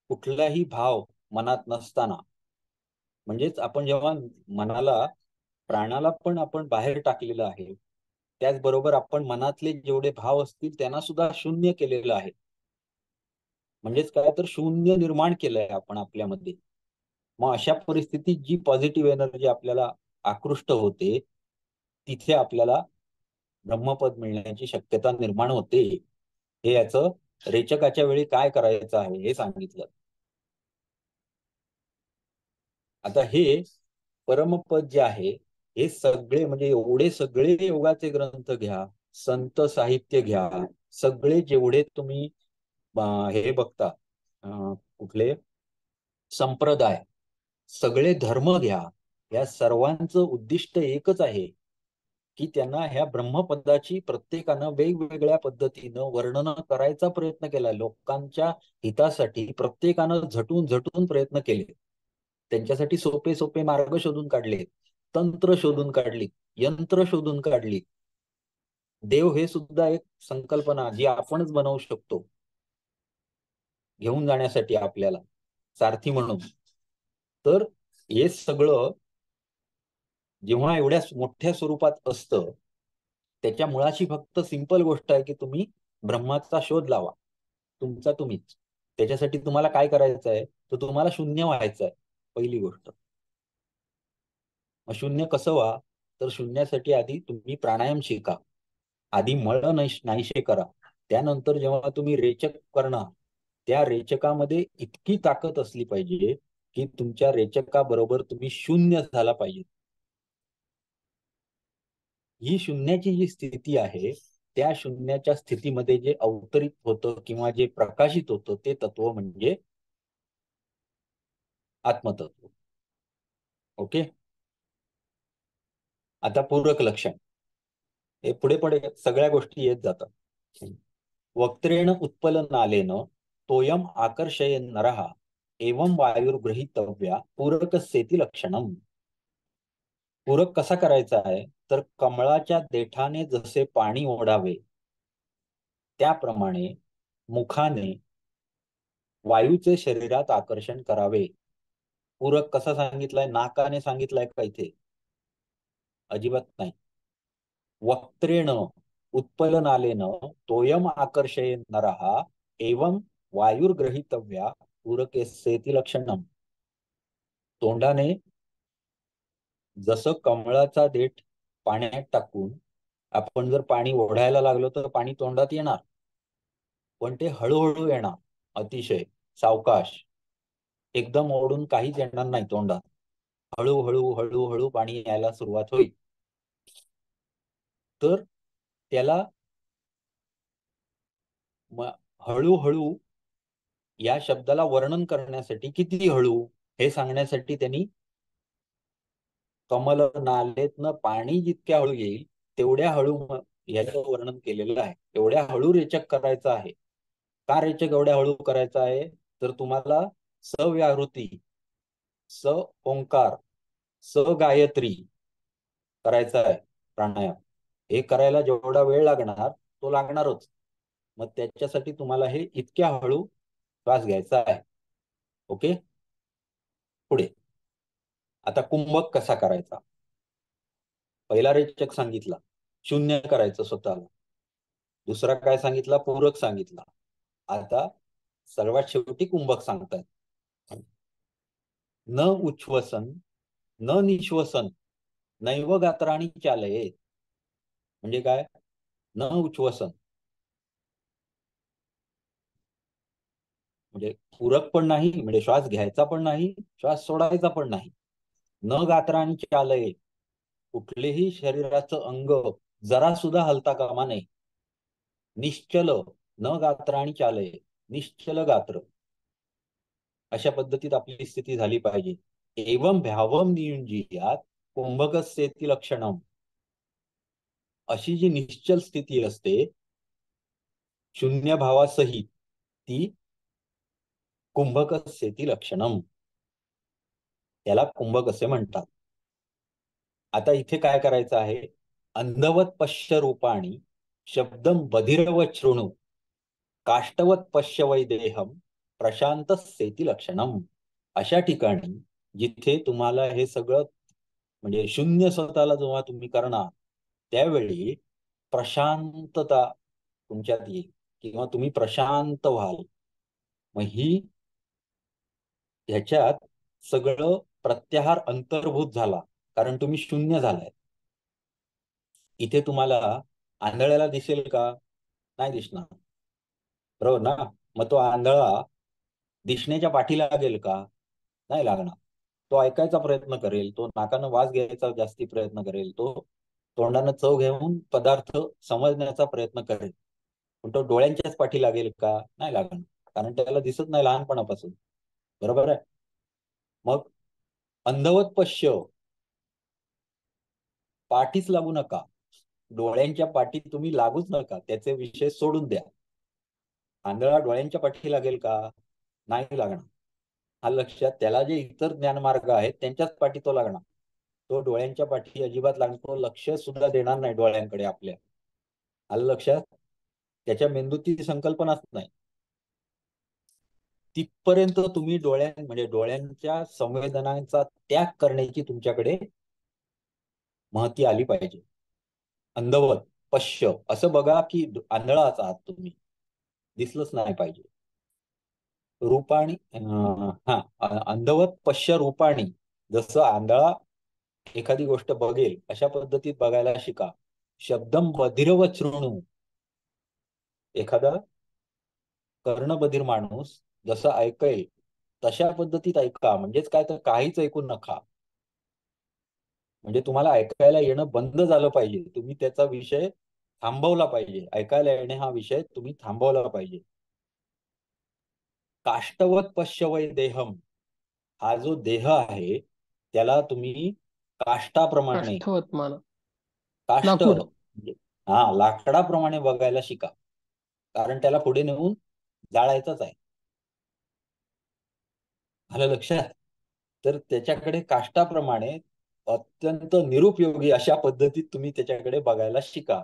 कुठलाही भाव मनात नसताना. म्हणजेच आपण जेव्हा मनाला, प्राणाला पण आपण बाहेर टाकलेलं आहे, त्याचबरोबर आपण मनातले जेवढे भाव असतील त्यांना सुद्धा शून्य केलेलं आहे. म्हणजेच काय, तर शून्य निर्माण केलंय आपण आपल्यामध्ये. मग अशा परिस्थितीत जी पॉझिटिव्ह एनर्जी आपल्याला आकृष्ट होते, तिथे आपल्याला ब्रह्मपद मिळण्याची शक्यता निर्माण होते. हे याचं रेचकाच्या वेळी काय करायचं आहे हे सांगितलं. आता हे परमपद जे आहे, हे सगळे, म्हणजे एवढे सगळे योगाचे ग्रंथ घ्या, संत साहित्य घ्या, सगळे जेवढे तुम्ही हे बघता, कुठले संप्रदाय, सगळे धर्म घ्या, या सर्वांचं उद्दिष्ट एकच आहे की त्यांना ह्या ब्रह्मपदाची प्रत्येकानं वेगवेगळ्या पद्धतीनं वर्णन करायचा प्रयत्न केला. लोकांच्या हितासाठी प्रत्येकानं झटून झटून प्रयत्न केले. त्यांच्यासाठी सोपे सोपे मार्ग शोधून काढले, तंत्र शोधून काढली, यंत्र शोधून काढली. देव हे सुद्धा एक संकल्पना जी आपणच बनवू शकतो घेऊन जाण्यासाठी आपल्याला सारथी म्हणून. तर हे सगळं जेव्हा एवढ्या मोठ्या स्वरूपात असतं, त्याच्या मुळाशी फक्त सिंपल गोष्ट आहे की तुम्ही ब्रह्माचा शोध लावा, तुमचा तुम्हीच. त्याच्यासाठी तुम्हाला काय करायचं आहे, तर तुम्हाला शून्य व्हायचं आहे, पहिली गोष्ट. मग शून्य कसं व्हा, तर शून्यासाठी आधी तुम्ही प्राणायाम शिका, आधी मळ नाहीशे करा. त्यानंतर जेव्हा तुम्ही रेचक करणार, त्या रेचकामध्ये इतकी ताकद असली पाहिजे की तुमच्या रेचकाबरोबर तुम्ही शून्य झाला पाहिजे. ही शून्याची जी स्थिती आहे, त्या शून्याच्या स्थितीमध्ये जे अवतरित होतं किंवा जे प्रकाशित होतं ते तत्व म्हणजे आत्मतत्व. ओके. आता पूरक लक्षण हे पुढे पुढे सगळ्या गोष्टी येत जातात. वक्त्रेण उत्पलनालेन तोयम आकर्षयन् नरः एवं वायुर्गृहीतव्या पूरकस्येति लक्षणम. पूरक कसा करायचा आहे, तर कमळाच्या देठाने जसे पाणी ओढावे त्याप्रमाणे मुखाने वायूचे शरीरात आकर्षण करावे. पूरक कसा सांगितलाय, नाकाने सांगितलाय का इथे? अजिबात नाही. वक्त्रेण उत्पलनालेन तोयम आकर्षयन् नरः एवं वायुर्गृहीतव्या पूरकस्येति लक्षणम. तोंडाने जसं कमळाचा देठ पाण्यात टाकून आपण जर पाणी ओढायला लागलो तर पाणी तोंडात येणार, पण ते हळूहळू येणार, अतिशय सावकाश. एकदम ओढून काहीच येणार नाही तोंडात. हळूहळू हळूहळू पाणी यायला सुरुवात होईल. तर त्याला हळूहळू या शब्दाला वर्णन करण्यासाठी किती हळू हे सांगण्यासाठी त्यांनी कमल नालेतनं पाणी जितक्या हळू येईल तेवढ्या हळू याचं वर्णन केलेलं आहे. एवढ्या हळू रेचक करायचं आहे. का रेचक एवढ्या हळू करायचा आहे, तर तुम्हाला सव्याहृती, स ओंकार, स गायत्री करायचा आहे प्राणायाम. हे करायला जेवढा वेळ लागणार तो लागणारच. मग त्याच्यासाठी तुम्हाला हे इतक्या हळू श्वास घ्यायचा आहे. ओके. पुढे आता कुंभक कसा करायचा. पहिला रेचक सांगितला, शून्य करायचं स्वतःला. दुसरा काय सांगितला, पूरक सांगितला. आता सर्वात शेवटी कुंभक सांगतात. न उच्छ्वसन न निश्वसन नैव गात्राणी चालयेत. म्हणजे काय, न उच्छ्वसन म्हणजे पूरक पण नाही, म्हणजे श्वास घ्यायचा पण नाही, श्वास सोडायचा पण नाही. न गात्राणी चालयेत, कुठलेही शरीराचं अंग जरा सुद्धा हलता कामा नये. निश्चल न गात्र आणि चालय, निश्चल गात्र, अशा पद्धतीत आपली स्थिती झाली पाहिजे. एवं भ्यावम नियुंजियात कुंभकस्येति लक्षणम, अशी जी निश्चल स्थिती असते शून्य भावासहित, ती कुंभकस्येति लक्षणम, त्याला कुंभक असे म्हणतात. आता इथे काय करायचं आहे, अंधवत पश्य रूपाणी शब्दम बधिरवत शृणु काष्टवत पश्य वै देहम प्रशांत सेती लक्षणम, अशा ठिकाणी जिथे तुम्हाला हे सगळं म्हणजे शून्य स्वतःला जेव्हा तुम्ही करणार त्यावेळी प्रशांतता तुमच्यात येईल किंवा तुम्ही प्रशांत व्हाल. मग ही ह्याच्यात सगळं प्रत्याहार अंतर्भूत झाला, कारण तुम्ही शून्य झालाय. इथे तुम्हाला आंधळ्याला दिसेल का? नाही दिसणार, बरोबर ना? मग तो आंधळा दिसण्याच्या पाठी लागेल का? नाही लागणार. तो ऐकायचा प्रयत्न करेल, तो नाकानं वास घ्यायचा जास्ती प्रयत्न करेल, तो तोंडानं चव घेऊन पदार्थ समजण्याचा प्रयत्न करेल, पण तो डोळ्यांच्याच पाठी लागेल का? नाही लागणार, कारण त्याला दिसत नाही लहानपणापासून, बरोबर आहे? मग अंधवत पश्य, पाठीच लागू नका, डोळ्यांच्या पाठी तुम्ही लागूच नका, त्याचे विषय सोडून द्या. आंधळा डोळ्यांच्या पाठी लागेल का? नाही लागणार. हा लक्षात, त्याला जे इतर ज्ञानमार्ग आहेत त्यांच्याच पाठी तो लागणार, तो डोळ्यांच्या पाठी अजिबात लागणार, तो लक्ष सुद्धा देणार नाही डोळ्यांकडे आपल्या. आलं लक्षात? त्याच्या मेंदूत ती संकल्पनाच नाही. तिथपर्यंत तुम्ही म्हणजे डोळ्यांच्या संवेदनांचा त्याग करण्याची तुमच्याकडे महती आली पाहिजे. अंधवत पश्य, असं बघा की आंधळाच आहात तुम्ही, दिसलंच नाही पाहिजे. रूपाणी, अंधवत पश्य रूपाणी, जसं आंधळा एखादी गोष्ट बघेल अशा पद्धतीत बघायला शिका. शब्दम बधिरवत शृणु, एखादा कर्णबधिर माणूस जसं ऐकेल तशा पद्धतीत ऐका. म्हणजेच काय, तर काहीच ऐकू नका. म्हणजे तुम्हाला ऐकायला येणं बंद झालं पाहिजे, तुम्ही त्याचा विषय थांबवला पाहिजे. ऐकायला येणे हा विषय तुम्ही थांबवला पाहिजे. काष्टवत पश्य वै देहम, हा जो देह आहे त्याला तुम्ही काष्टाप्रमाणे, काष्ठवत माना, काष्ट लाकूड. लाकडाप्रमाणे बघायला शिका, कारण त्याला पुढे नेऊन जाळायचंच आहे. आलं लक्षात? तर त्याच्याकडे काष्टाप्रमाणे अत्यंत निरुपयोगी अशा पद्धतीत तुम्ही त्याच्याकडे बघायला शिका,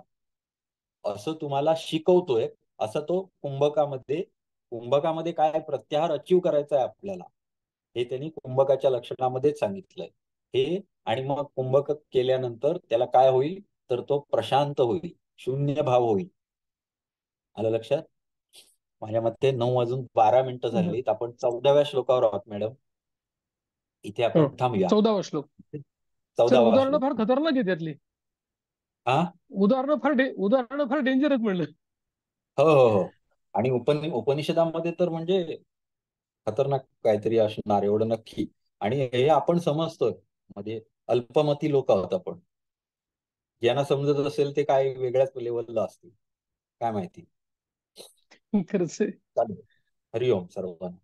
असं तुम्हाला शिकवतोय. असं तो कुंभकामध्ये काय प्रत्याहार अचीव करायचा आहे आपल्याला, हे त्यांनी कुंभकाच्या लक्षणामध्येच सांगितलंय हे. आणि मग कुंभक केल्यानंतर त्याला काय होईल, तर तो प्रशांत होईल, शून्य भाव होईल. आलं लक्षात? माझ्या मते 9:12 झालीत. आपण 14व्या श्लोकावर आहोत मॅडम. इथे आपण थांबूया. 14वा श्लोक. सर, 14वा उदाहरणं श्लोक. फार खतरनाक आहे त्यातली. हा, उदाहरणं फार डेंजर आहेत म्हणलं. हो हो हो. आणि उपनिषदामध्ये तर म्हणजे खतरनाक काहीतरी असणार, एवढं नक्की. आणि हे आपण समजतोय, म्हणजे अल्पमती लोक आहोत आपण. ज्यांना समजत असेल ते काय वेगळ्याच लेवलला असतील, काय माहिती. खरंच आहे. चालेल. हरिओम सर्वांना.